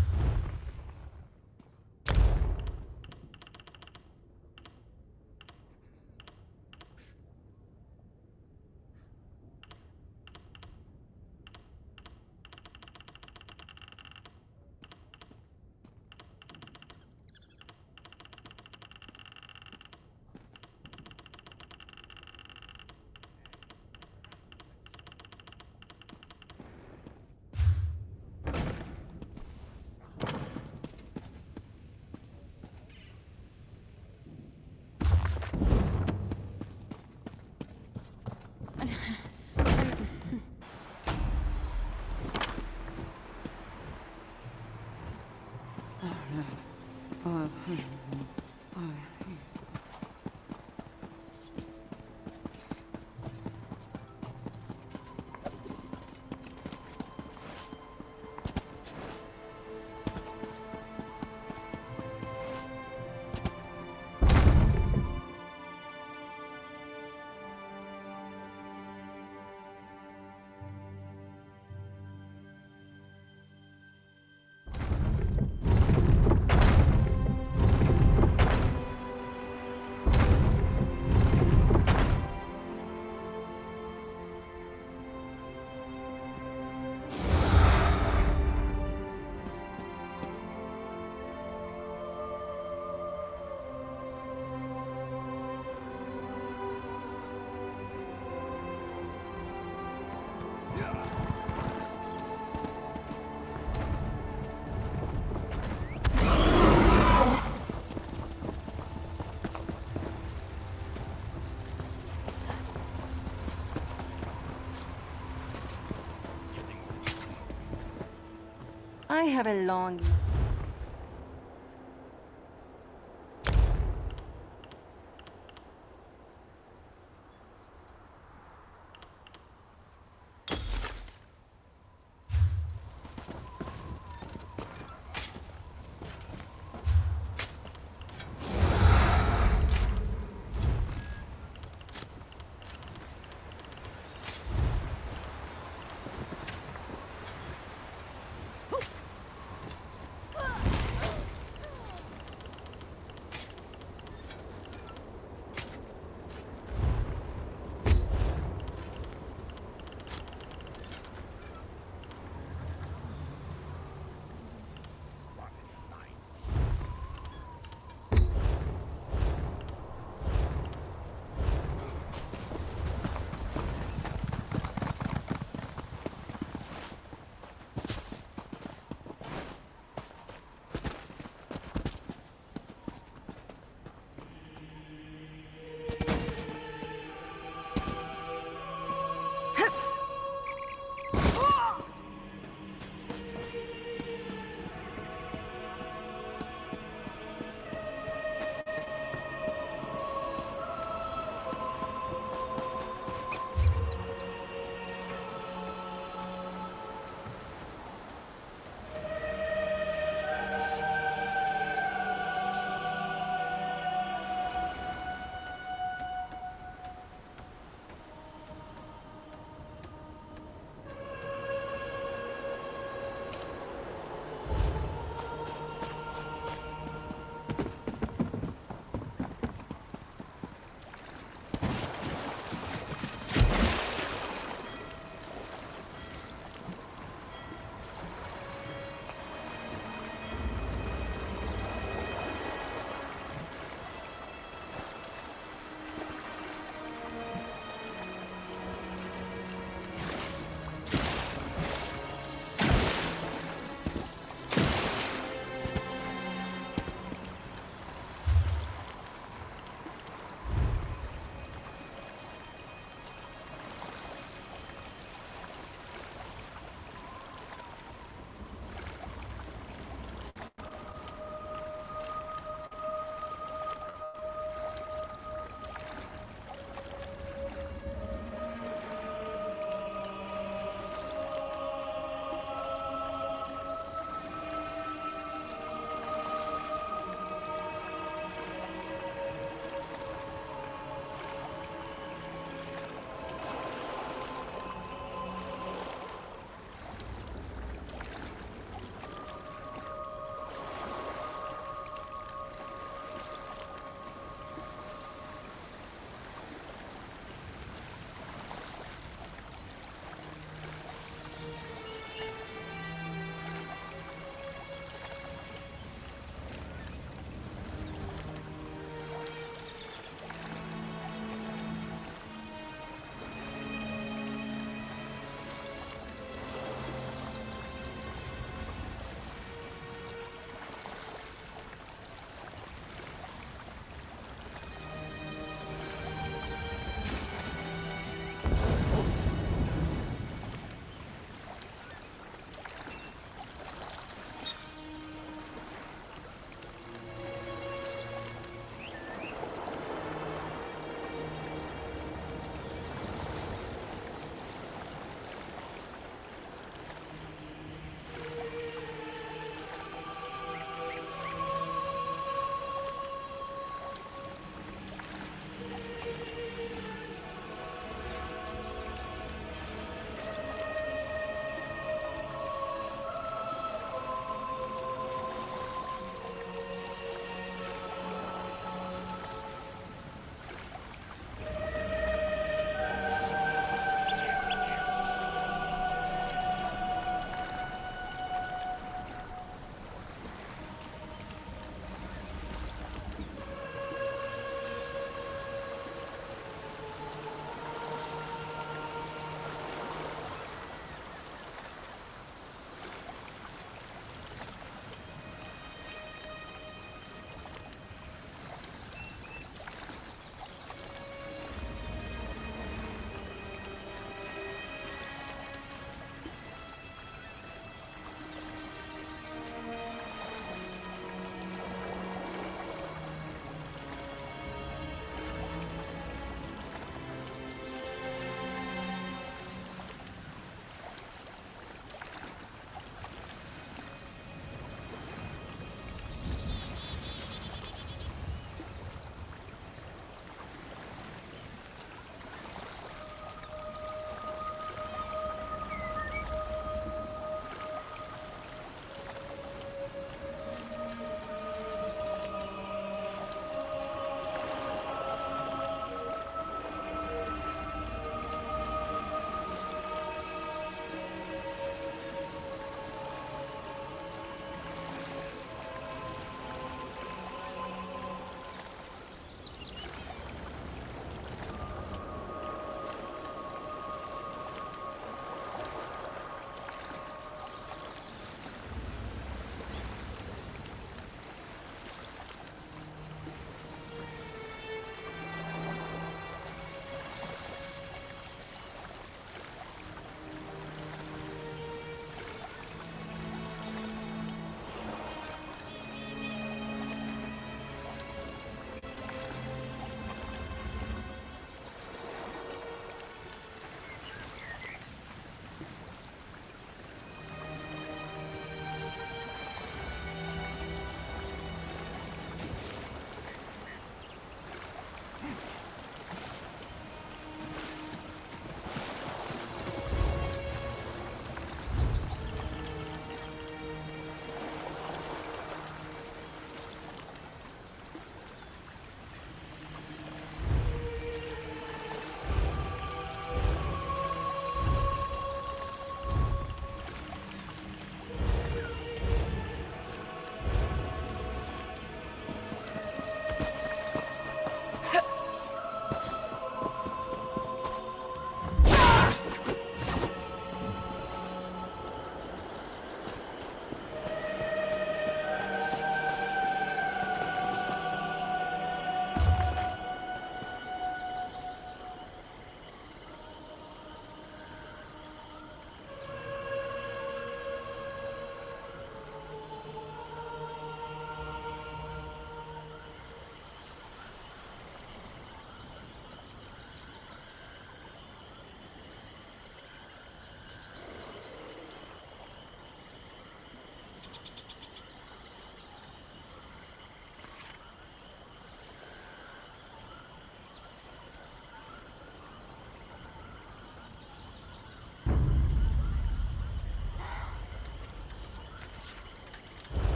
Speaker 12: I have a long...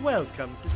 Speaker 19: Welcome to...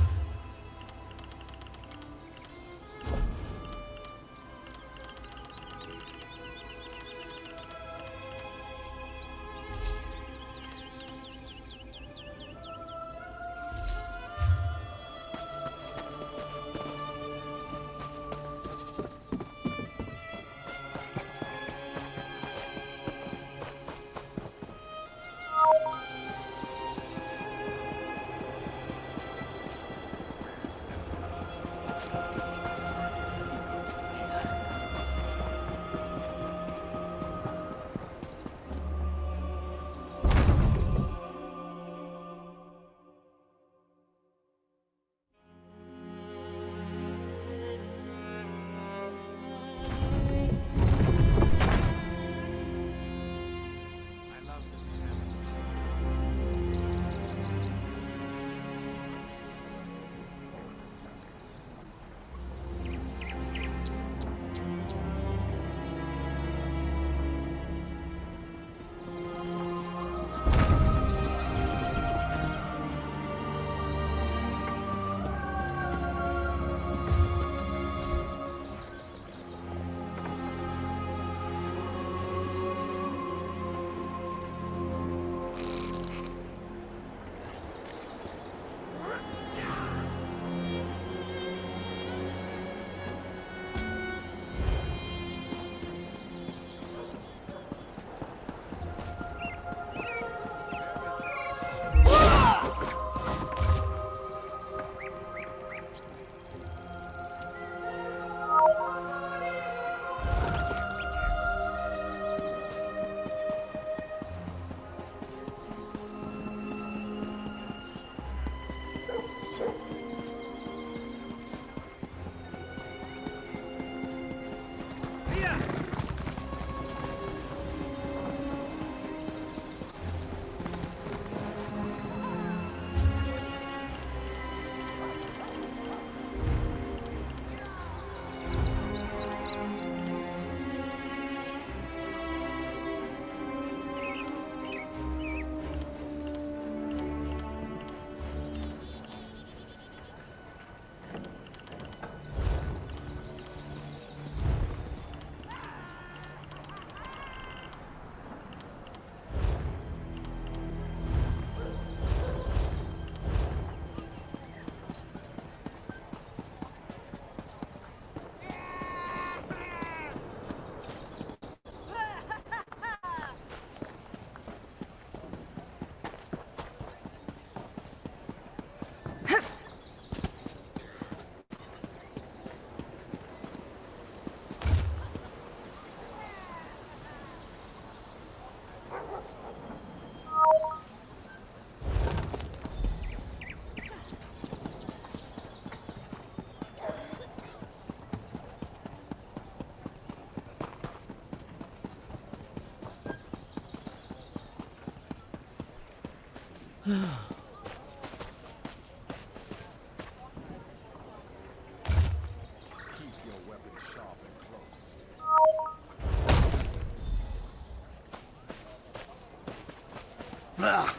Speaker 20: Ah,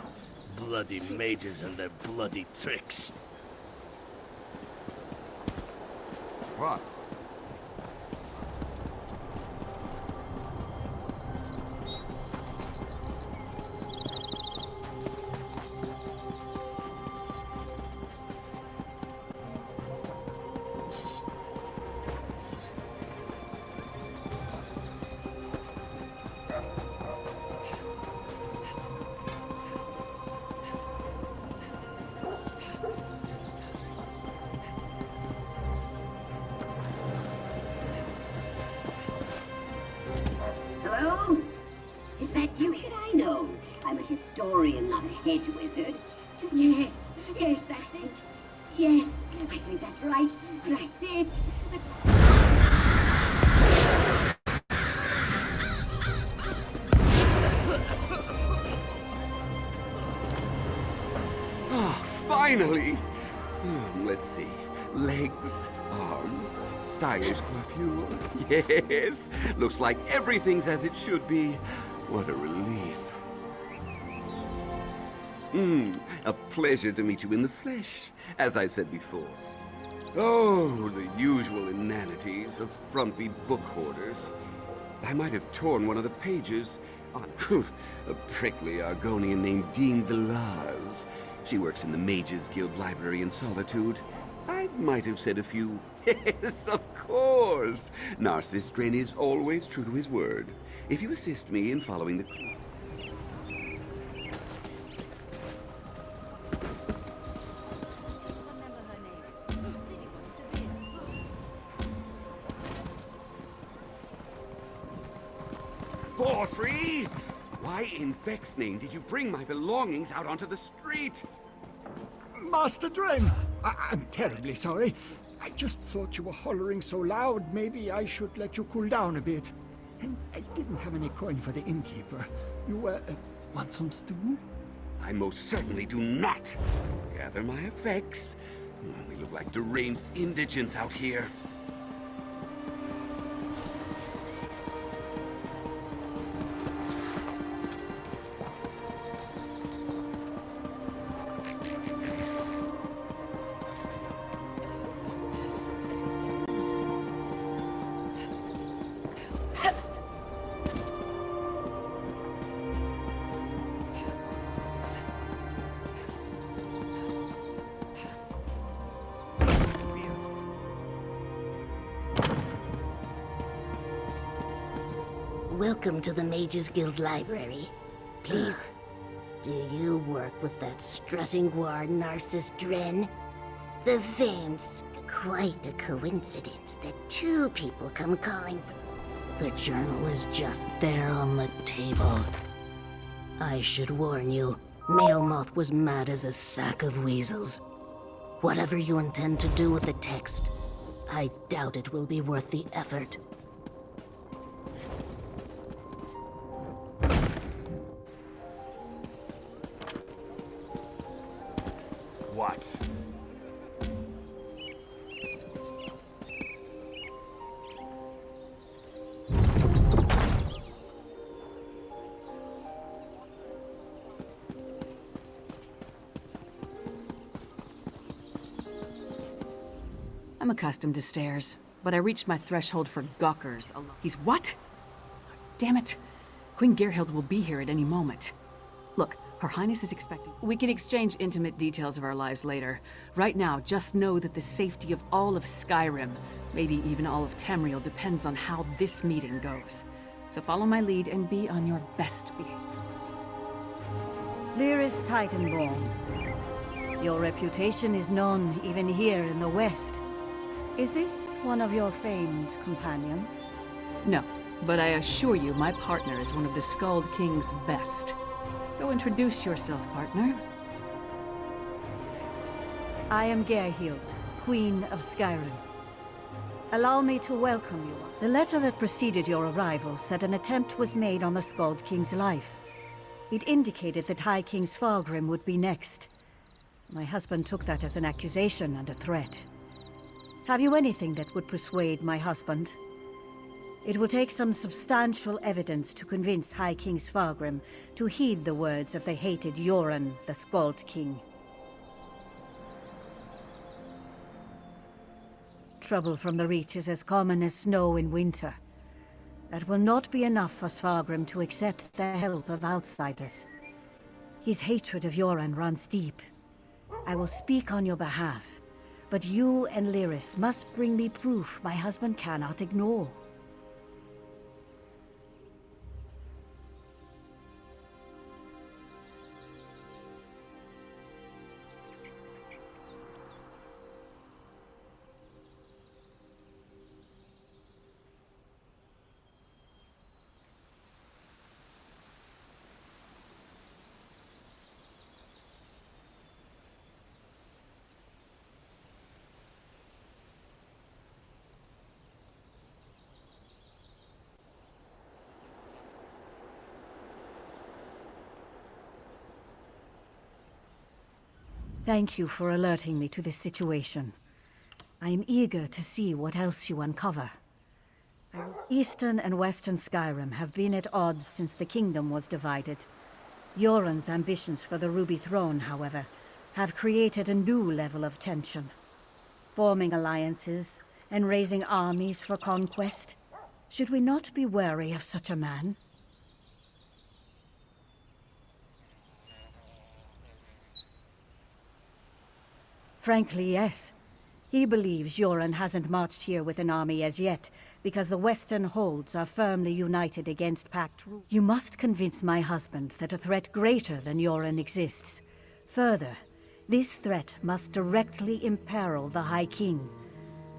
Speaker 20: bloody mages and their bloody tricks.
Speaker 18: What?
Speaker 14: Hello? Is that you? Should I know? I'm a historian, not a hedge wizard. Yes, yes, that thing. Yes, I think that's right. That's it.
Speaker 21: Ah, finally! Let's see. Legs, arms, stylish coiffure. Yes, looks like everything's as it should be. What a relief. A pleasure to meet you in the flesh, as I said before. Oh, the usual inanities of frumpy book hoarders. I might have torn one of the pages on a prickly Argonian named Dean Velaz. She works in the Mages Guild Library in Solitude. I might have said a few, yes, of course. Narcissus Dren is always true to his word. If you assist me in following the clue. Porphyry! Why in Feck's name did you bring my belongings out onto the street?
Speaker 13: Master Dren, I'm terribly sorry. I just thought you were hollering so loud, maybe I should let you cool down a bit. And I didn't have any coin for the innkeeper. You, want some stew?
Speaker 21: I most certainly do not. Gather my effects. We look like deranged indigents out here.
Speaker 19: Welcome to the Mages Guild Library. Please, do you work with that strutting guard Narcissus Dren? The famed... Quite a coincidence that two people come calling for... The journal is just there on the table. I should warn you, Mailmoth was mad as a sack of weasels. Whatever you intend to do with the text, I doubt it will be worth the effort.
Speaker 20: What?
Speaker 22: I'm accustomed to stairs, but I reached my threshold for Gawkers alone. He's what? Damn it. Queen Gerhild will be here at any moment. Look, Her Highness is expecting... We can exchange intimate details of our lives later. Right now, just know that the safety of all of Skyrim, maybe even all of Tamriel, depends on how this meeting goes. So follow my lead and be on your best behavior.
Speaker 15: Lyris Titanborn. Your reputation is known even here in the West. Is this one of your famed companions?
Speaker 22: No, but I assure you my partner is one of the Skald King's best. Go introduce yourself, partner.
Speaker 15: I am Gerhild, Queen of Skyrim. Allow me to welcome you. The letter that preceded your arrival said an attempt was made on the Skald King's life. It indicated that High King Svargrim would be next. My husband took that as an accusation and a threat. Have you anything that would persuade my husband? It will take some substantial evidence to convince High King Svargrim to heed the words of the hated Yoren, the Skald King. Trouble from the Reach is as common as snow in winter. That will not be enough for Svargrim to accept the help of outsiders. His hatred of Yoren runs deep. I will speak on your behalf, but you and Lyris must bring me proof my husband cannot ignore. Thank you for alerting me to this situation. I am eager to see what else you uncover. Eastern and Western Skyrim have been at odds since the kingdom was divided. Yoren's ambitions for the Ruby Throne, however, have created a new level of tension. Forming alliances and raising armies for conquest. Should we not be wary of such a man? Frankly, yes. He believes Yoren hasn't marched here with an army as yet, because the Western holds are firmly united against Pact rule. You must convince my husband that a threat greater than Yoren exists. Further, this threat must directly imperil the High King.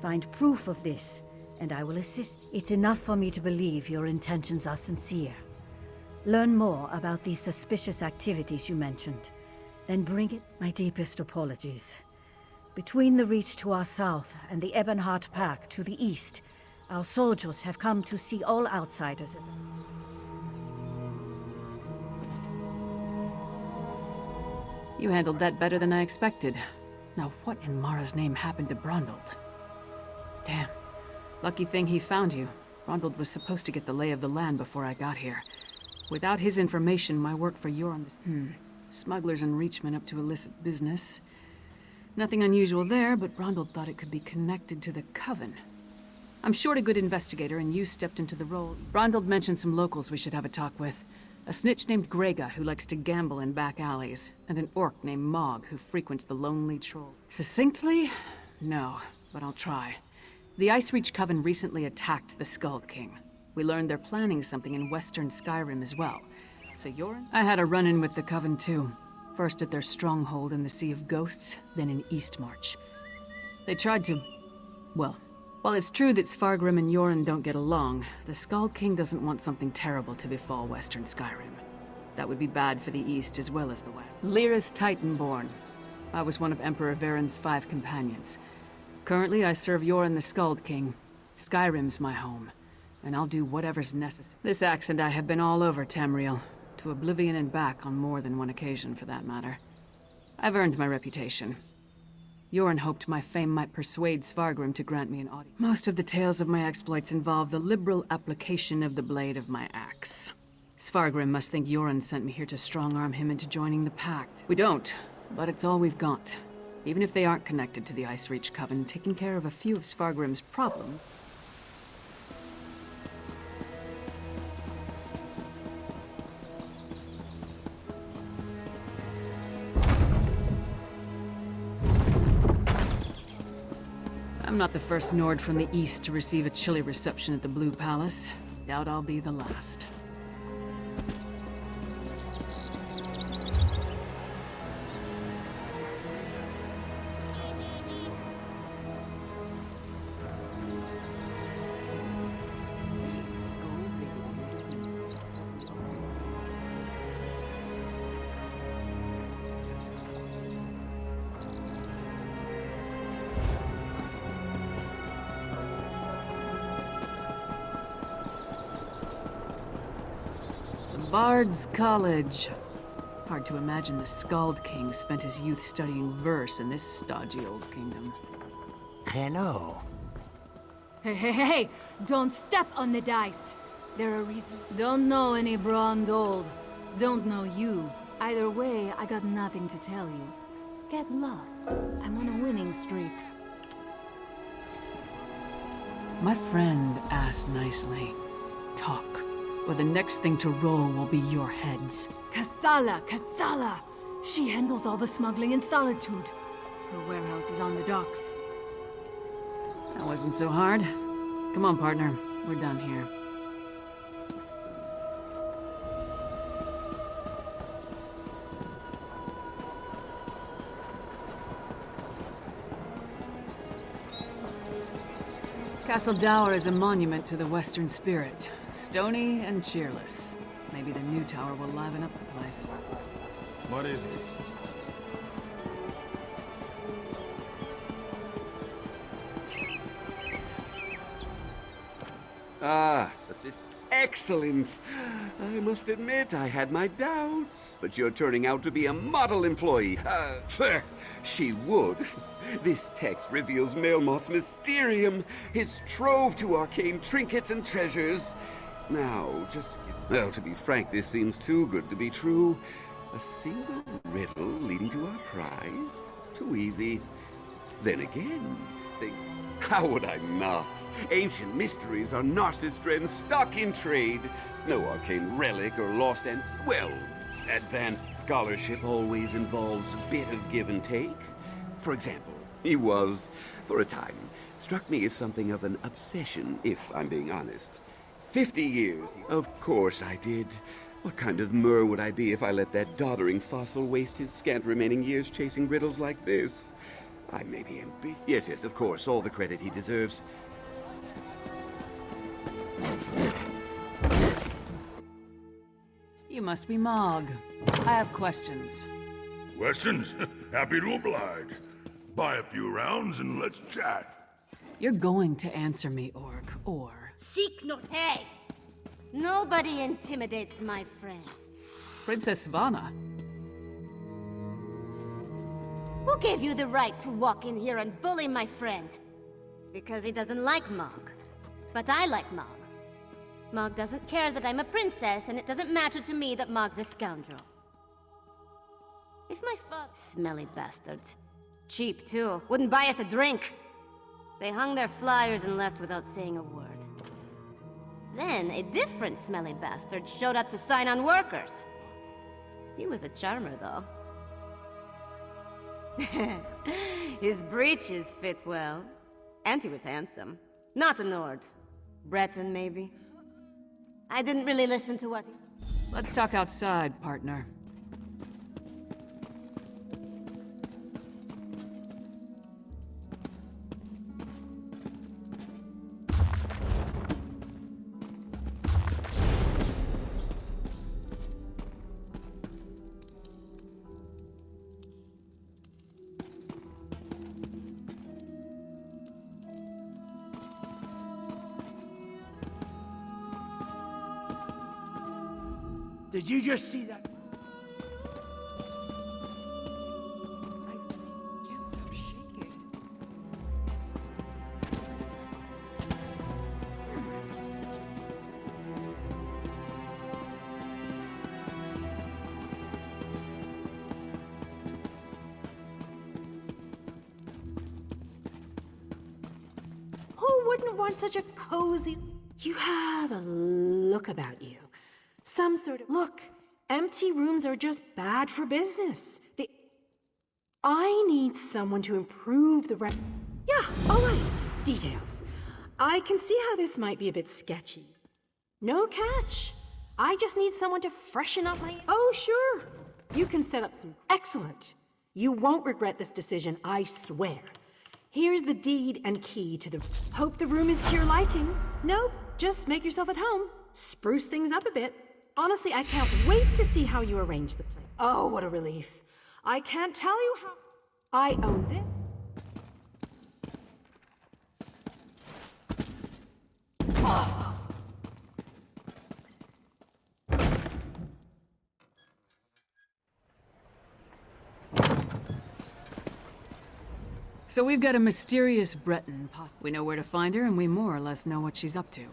Speaker 15: Find proof of this, and I will assist. It's enough for me to believe your intentions are sincere. Learn more about these suspicious activities you mentioned. Then bring it. My deepest apologies. Between the Reach to our south and the Ebonheart Pack to the east, our soldiers have come to see all outsiders as...
Speaker 22: You handled that better than I expected. Now what in Mara's name happened to Brondald? Damn. Lucky thing he found you. Brondald was supposed to get the lay of the land before I got here. Without his information, my work for Yoren... Smugglers and Reachmen up to illicit business. Nothing unusual there, but Brondald thought it could be connected to the Coven. I'm short a good investigator, and you stepped into the role. Brondald mentioned some locals we should have a talk with. A snitch named Grega, who likes to gamble in back alleys, and an orc named Mog, who frequents the Lonely Troll. Succinctly? No, but I'll try. The Ice Reach Coven recently attacked the Skull King. We learned they're planning something in western Skyrim as well. So Yoren? I had a run-in with the Coven, too. First at their stronghold in the Sea of Ghosts, then in Eastmarch. They tried to... well, while it's true that Svargrim and Yoren don't get along, the Skull King doesn't want something terrible to befall western Skyrim. That would be bad for the East as well as the West. Lyra's Titanborn. I was one of Emperor Varen's 5 companions. Currently, I serve Yoren the Skull King. Skyrim's my home, and I'll do whatever's necessary. This axe and I have been all over Tamriel. To Oblivion and back on more than one occasion, for that matter. I've earned my reputation. Yoren hoped my fame might persuade Svargrim to grant me an audience. Most of the tales of my exploits involve the liberal application of the blade of my axe. Svargrim must think Yoren sent me here to strong-arm him into joining the Pact. We don't, but it's all we've got. Even if they aren't connected to the Ice Reach Coven, taking care of a few of Svargrim's problems... I'm not the first Nord from the east to receive a chilly reception at the Blue Palace. Doubt I'll be the last. Bard's College. Hard to imagine the Skald King spent his youth studying verse in this stodgy old kingdom.
Speaker 2: Hello.
Speaker 5: Hey! Don't step on the dice. There are reasons. Don't know any Brondald. Don't know you. Either way, I got nothing to tell you. Get lost. I'm on a winning streak.
Speaker 22: My friend asked nicely. Talk. Or the next thing to roll will be your heads.
Speaker 5: Kassala! She handles all the smuggling in Solitude. Her warehouse is on the docks.
Speaker 22: That wasn't so hard. Come on, partner. We're done here. Castle Dower is a monument to the Western spirit. Stony and cheerless. Maybe the new tower will liven up the place.
Speaker 4: What is it?
Speaker 21: Ah, assist. Excellent! I must admit, I had my doubts, but you're turning out to be a model employee. She would. This text reveals Melmoth's mysterium, his trove to arcane trinkets and treasures. Now, well, to be frank, this seems too good to be true. A single riddle leading to our prize? Too easy. Then again, how would I not? Ancient mysteries are Narcissus Dren stock in trade. No arcane relic or lost and, well, advanced scholarship always involves a bit of give and take. For example, he was, for a time, struck me as something of an obsession, if I'm being honest. 50 years. Of course I did. What kind of Mer would I be if I let that doddering fossil waste his scant remaining years chasing riddles like this? I may be ambitious. Yes, of course, all the credit he deserves.
Speaker 22: You must be Mog. I have questions.
Speaker 7: Questions? Happy to oblige. Buy a few rounds and let's chat.
Speaker 22: You're going to answer me, Orc, or...
Speaker 19: Seek no... Hey! Nobody intimidates my friends.
Speaker 22: Princess Svana.
Speaker 19: Who gave you the right to walk in here and bully my friend? Because he doesn't like Mog. But I like Mog. Mog doesn't care that I'm a princess, and it doesn't matter to me that Mog's a scoundrel. If my smelly bastards. Cheap, too. Wouldn't buy us a drink. They hung their flyers and left without saying a word. Then, a different smelly bastard showed up to sign on workers. He was a charmer, though. His breeches fit well. And he was handsome. Not a Nord. Breton, maybe. I didn't really listen to what he...
Speaker 22: Let's talk outside, partner.
Speaker 9: Did you just see that?
Speaker 22: I can't stop shaking.
Speaker 3: Who wouldn't want such a cozy... You have a look about you. Some sort of... Look, empty rooms are just bad for business. I need someone to improve the Yeah, all right. Details. I can see how this might be a bit sketchy. No catch. I just need someone to freshen up my... Oh, sure. You can set up some... Excellent. You won't regret this decision, I swear. Here's the deed and key to the... Hope the room is to your liking. Nope, just make yourself at home. Spruce things up a bit. Honestly, I can't wait to see how you arrange the place. Oh, what a relief. I can't tell you how... I own this. Oh.
Speaker 22: So we've got a mysterious Breton. We know where to find her, and we more or less know what she's up to.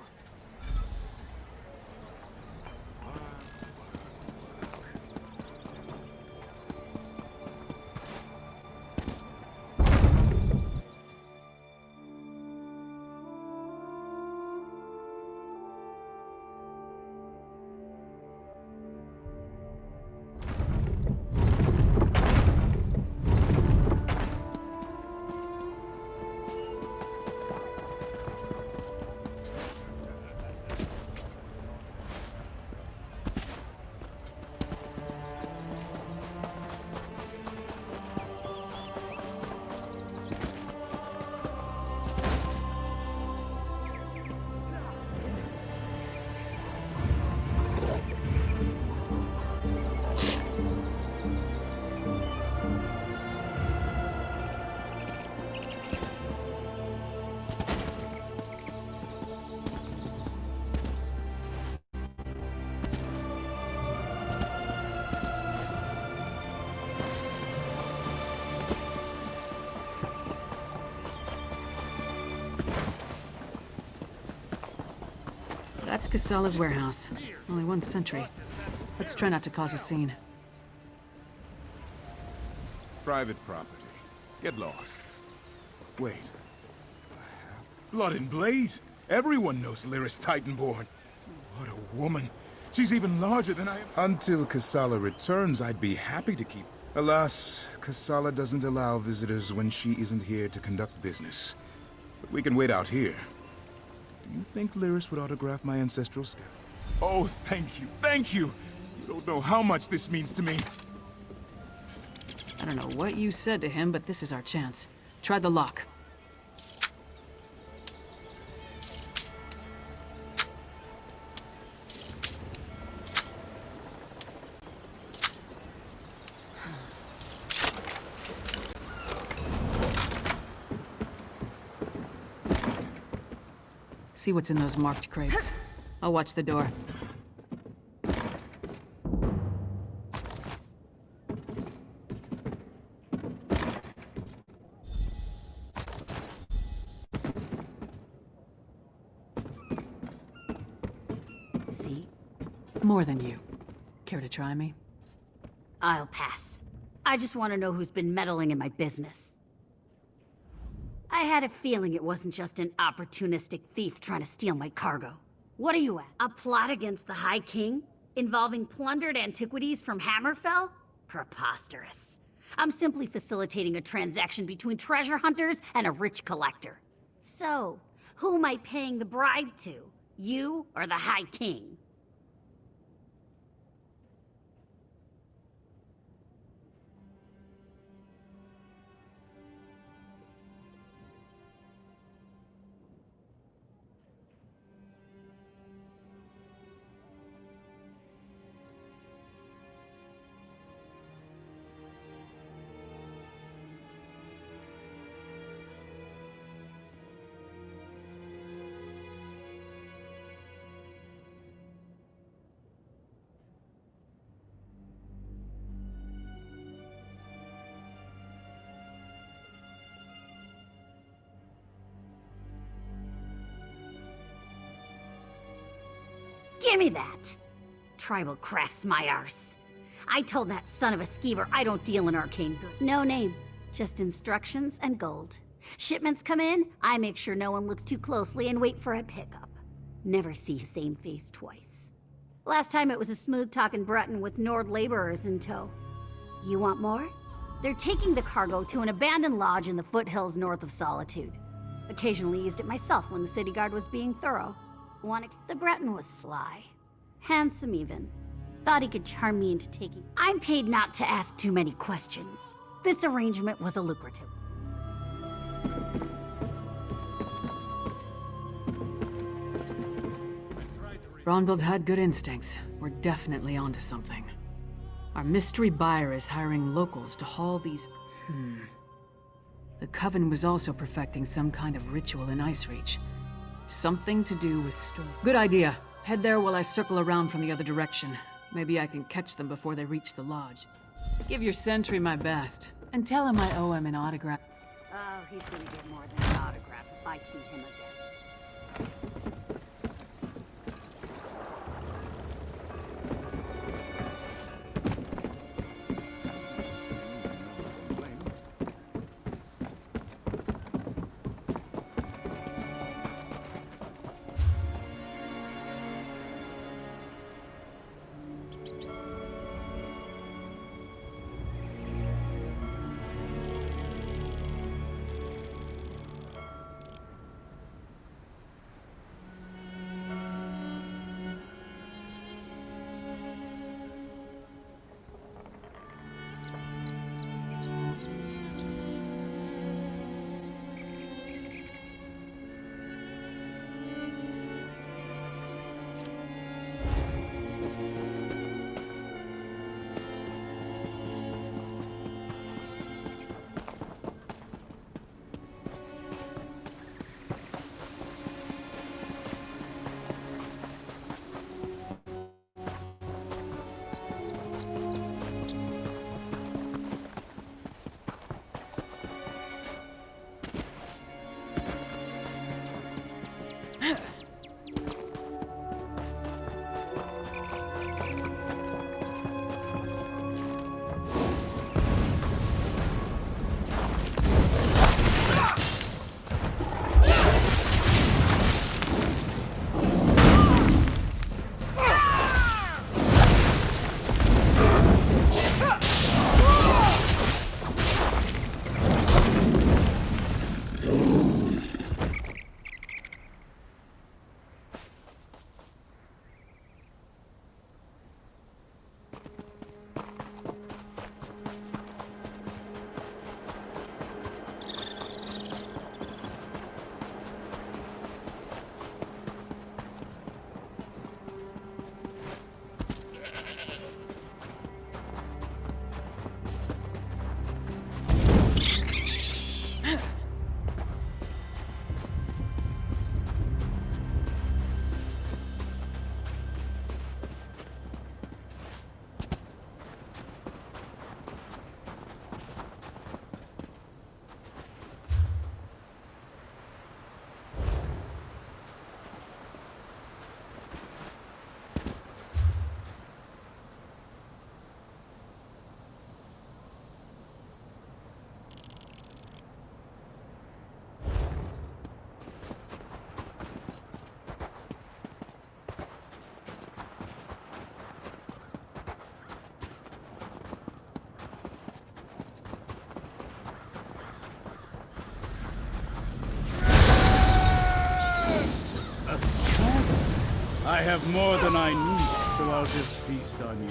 Speaker 22: That's Casala's warehouse. Only one sentry. Let's try not to cause a scene.
Speaker 7: Private property. Get lost. Wait. Blood and Blade? Everyone knows Lyris Titanborn. What a woman. She's even larger than I am. Until Kassala returns, I'd be happy to keep. Alas, Kassala doesn't allow visitors when she isn't here to conduct business. But we can wait out here. Do you think Lyris would autograph my ancestral scalp? Oh, thank you, thank you! You don't know how much this means to me.
Speaker 22: I don't know what you said to him, but this is our chance. Try the lock. See what's in those marked crates. I'll watch the door.
Speaker 6: See?
Speaker 22: More than you. Care to try me?
Speaker 6: I'll pass. I just want to know who's been meddling in my business. I had a feeling it wasn't just an opportunistic thief trying to steal my cargo. What are you at? A plot against the High King? Involving plundered antiquities from Hammerfell? Preposterous. I'm simply facilitating a transaction between treasure hunters and a rich collector. So, who am I paying the bribe to? You or the High King? Gimme that! Tribal crafts my arse. I told that son of a skeever I don't deal in arcane goods. No name, just instructions and gold. Shipments come in, I make sure no one looks too closely and wait for a pickup. Never see the same face twice. Last time it was a smooth-talking Breton with Nord laborers in tow. You want more? They're taking the cargo to an abandoned lodge in the foothills north of Solitude. Occasionally used it myself when the city guard was being thorough. The Breton was sly. Handsome, even. Thought he could charm me into taking... I'm paid not to ask too many questions. This arrangement was a lucrative.
Speaker 22: Ronald had good instincts. We're definitely onto something. Our mystery buyer is hiring locals to haul these... The Coven was also perfecting some kind of ritual in Icereach. Something to do with storm. Good idea. Head there while I circle around from the other direction. Maybe I can catch them before they reach the lodge. Give your sentry my best, and tell him I owe him an autograph.
Speaker 6: Oh, he's gonna get more than an autograph if I see him again.
Speaker 8: I have more than I need, so I'll just feast on you.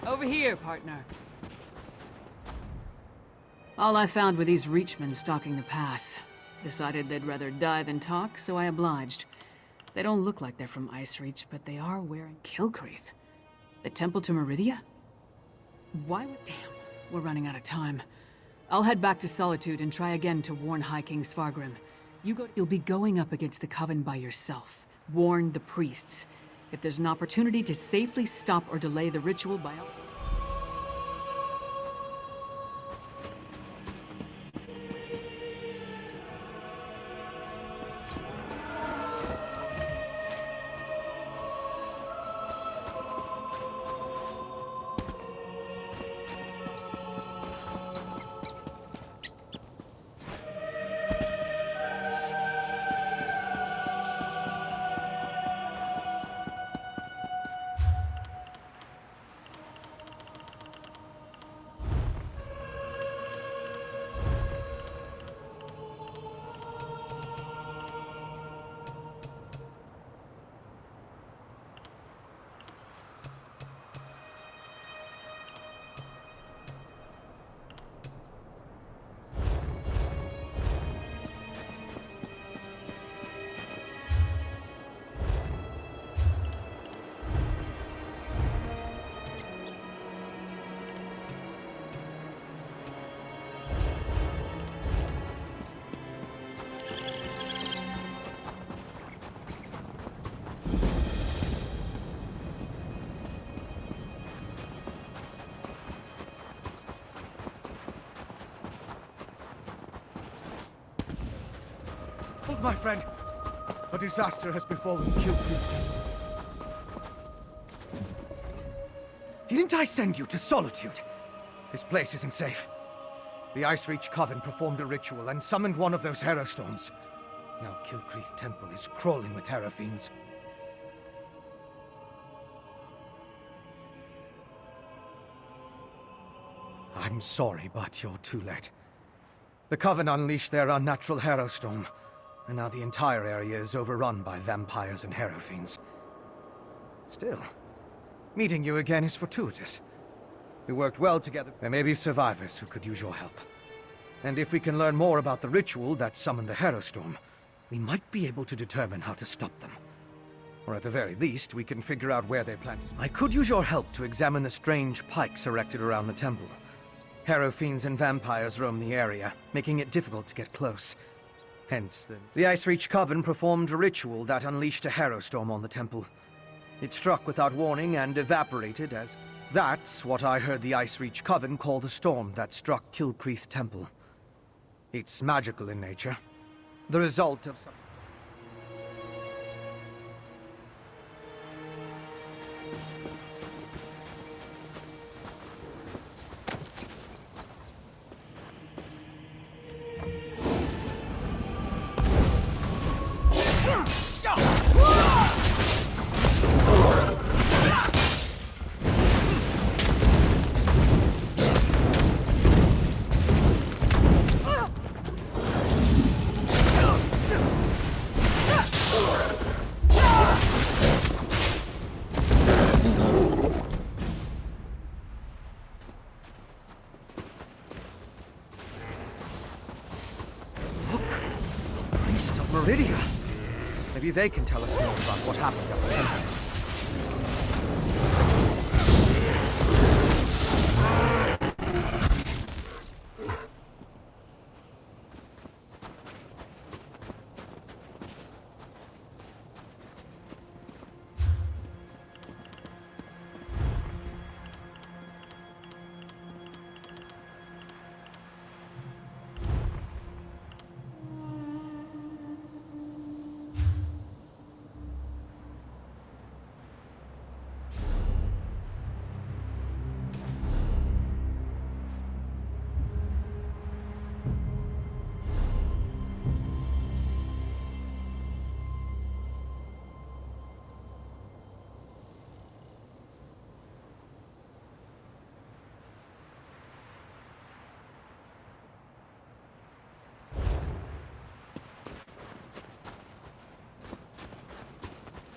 Speaker 22: Over here, partner. All I found were these Reachmen stalking the pass. Decided they'd rather die than talk, so I obliged. They don't look like they're from Ice Reach, but they are wearing Kilcreath. The Temple to Meridia? Why would... Damn, we're running out of time. I'll head back to Solitude and try again to warn High King Svargrim. You'll be going up against the Coven by yourself. Warn the priests. If there's an opportunity to safely stop or delay the ritual by all...
Speaker 10: My friend, a disaster has befallen Kilcreath. Didn't I send you to Solitude? This place isn't safe. The Ice Reach Coven performed a ritual and summoned one of those Hero Storms. Now Kilcreath Temple is crawling with Hero Fiends. I'm sorry, but you're too late. The Coven unleashed their unnatural Hero Storm, and now the entire area is overrun by vampires and Hero Fiends. Still, meeting you again is fortuitous. We worked well together. There may be survivors who could use your help. And if we can learn more about the ritual that summoned the Herostorm, we might be able to determine how to stop them. Or at the very least, we can figure out where they plan to... I could use your help to examine the strange pikes erected around the temple. Hero fiends and vampires roam the area, making it difficult to get close. Hence, the Ice Reach Coven performed a ritual that unleashed a Herostorm on the temple. It struck without warning and evaporated as... That's what I heard the Ice Reach Coven call the storm that struck Kilcreath Temple. It's magical in nature. The result of some... Meridia. Maybe they can tell us more about what happened at the temple.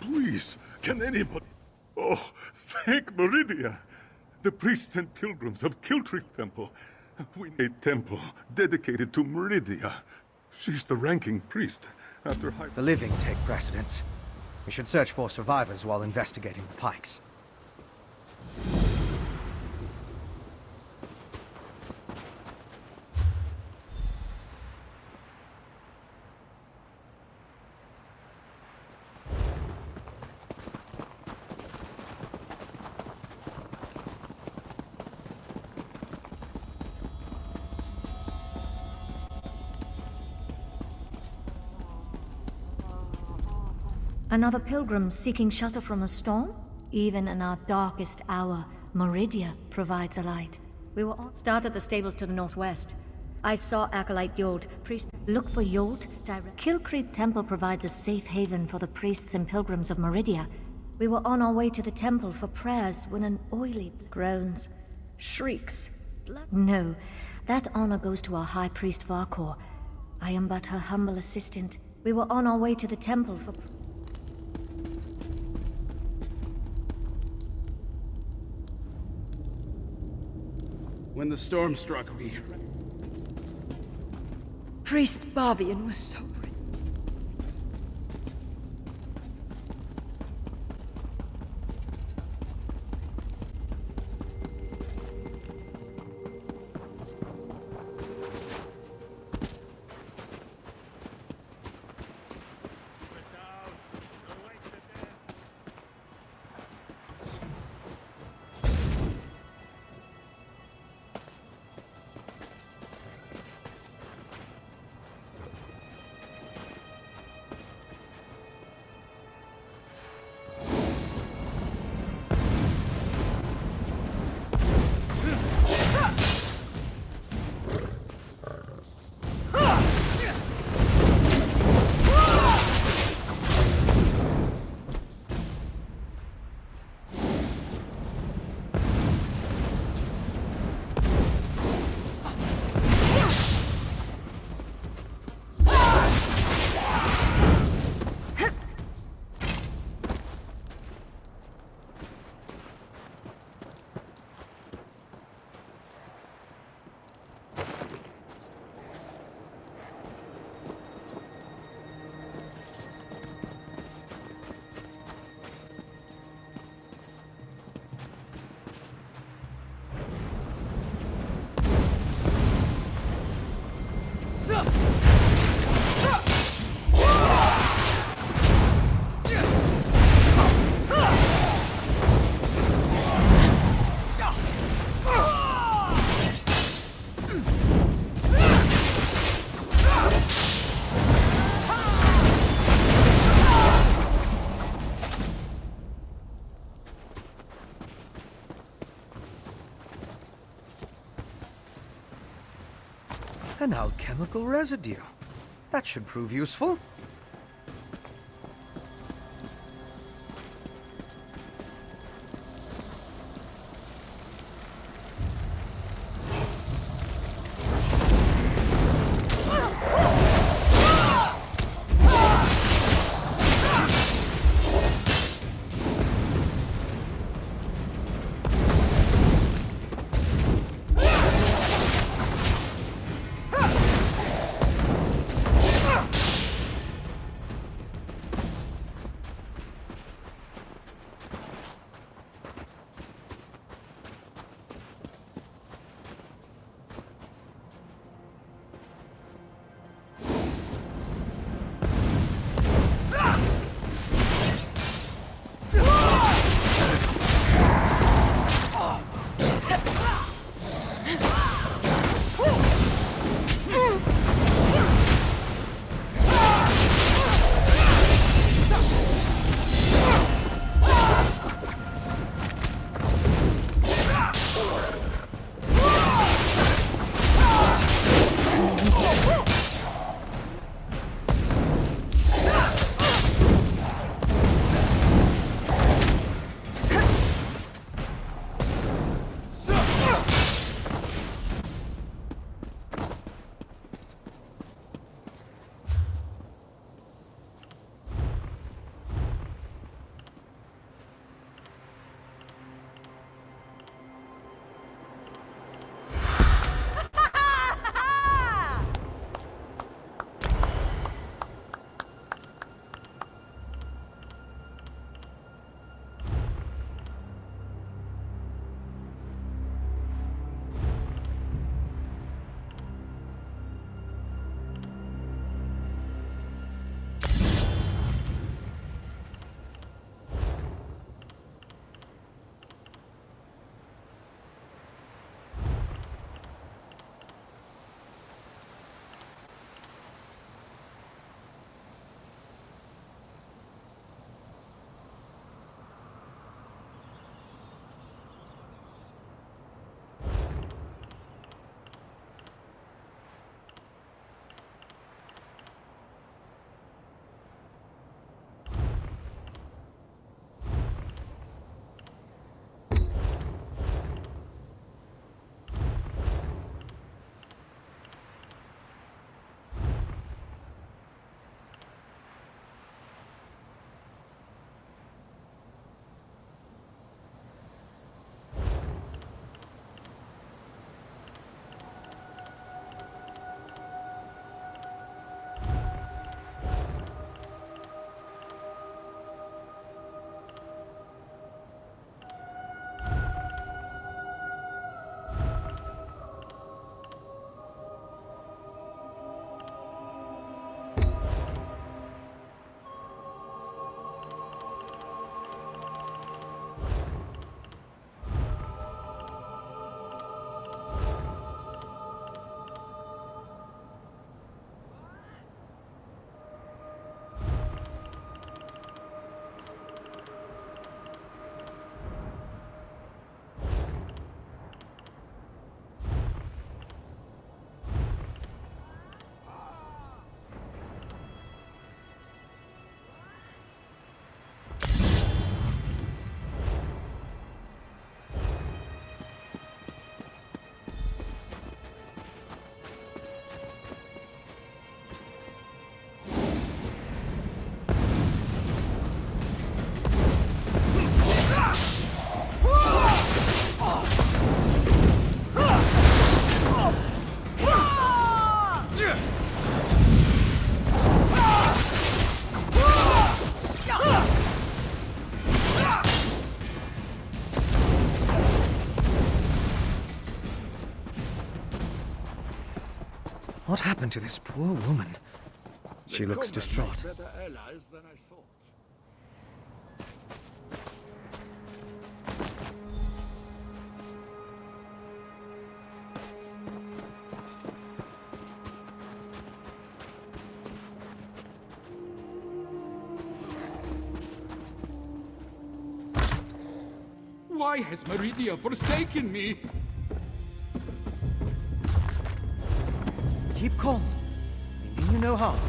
Speaker 11: Please, can anybody... Oh, thank Meridia! The priests and pilgrims of Kiltrith Temple. We need a temple dedicated to Meridia. She's the ranking priest after high...
Speaker 10: The living take precedence. We should search for survivors while investigating the pikes.
Speaker 17: Another pilgrim seeking shelter from a storm? Even in our darkest hour, Meridia provides a light. We will all start at the stables to the northwest. I saw Acolyte Yolt. Priest, look for Yolt. Kilcreath Temple provides a safe haven for the priests and pilgrims of Meridia. We were on our way to the temple for prayers when an oily groans, shrieks. No, that honor goes to our High Priest Varkor. I am but her humble assistant. We were on our way to the temple for...
Speaker 1: When the storm struck me,
Speaker 5: Priest Bavian was so brave.
Speaker 10: An alchemical residue. That should prove useful. What happened to this poor woman? She looks distraught.
Speaker 13: Better allies than I thought.
Speaker 12: Why has Meridia forsaken me?
Speaker 10: Keep calm. We mean you no harm.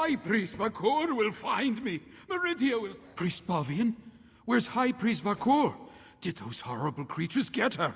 Speaker 12: High Priest Vakor will find me. Meridia will... Priest Balvian? Where's High Priest Vakor? Did those horrible creatures get her?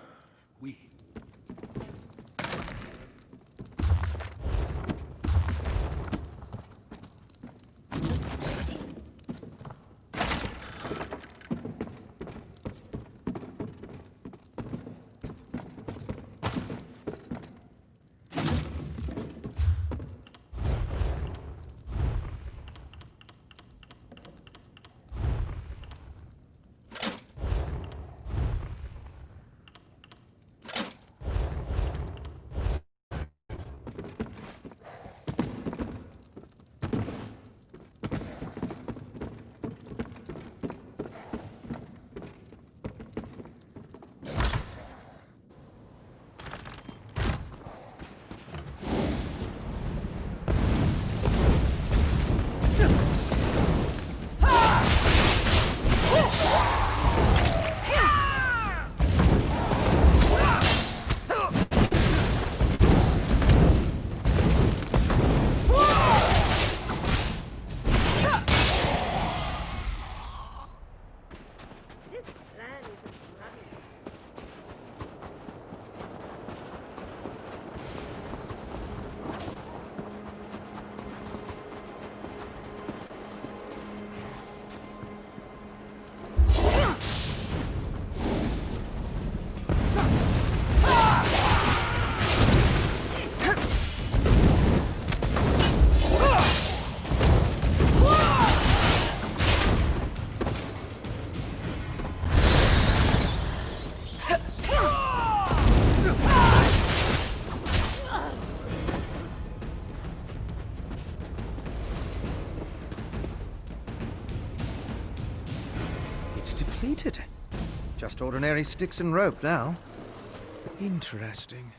Speaker 10: Just ordinary sticks and rope now. Interesting.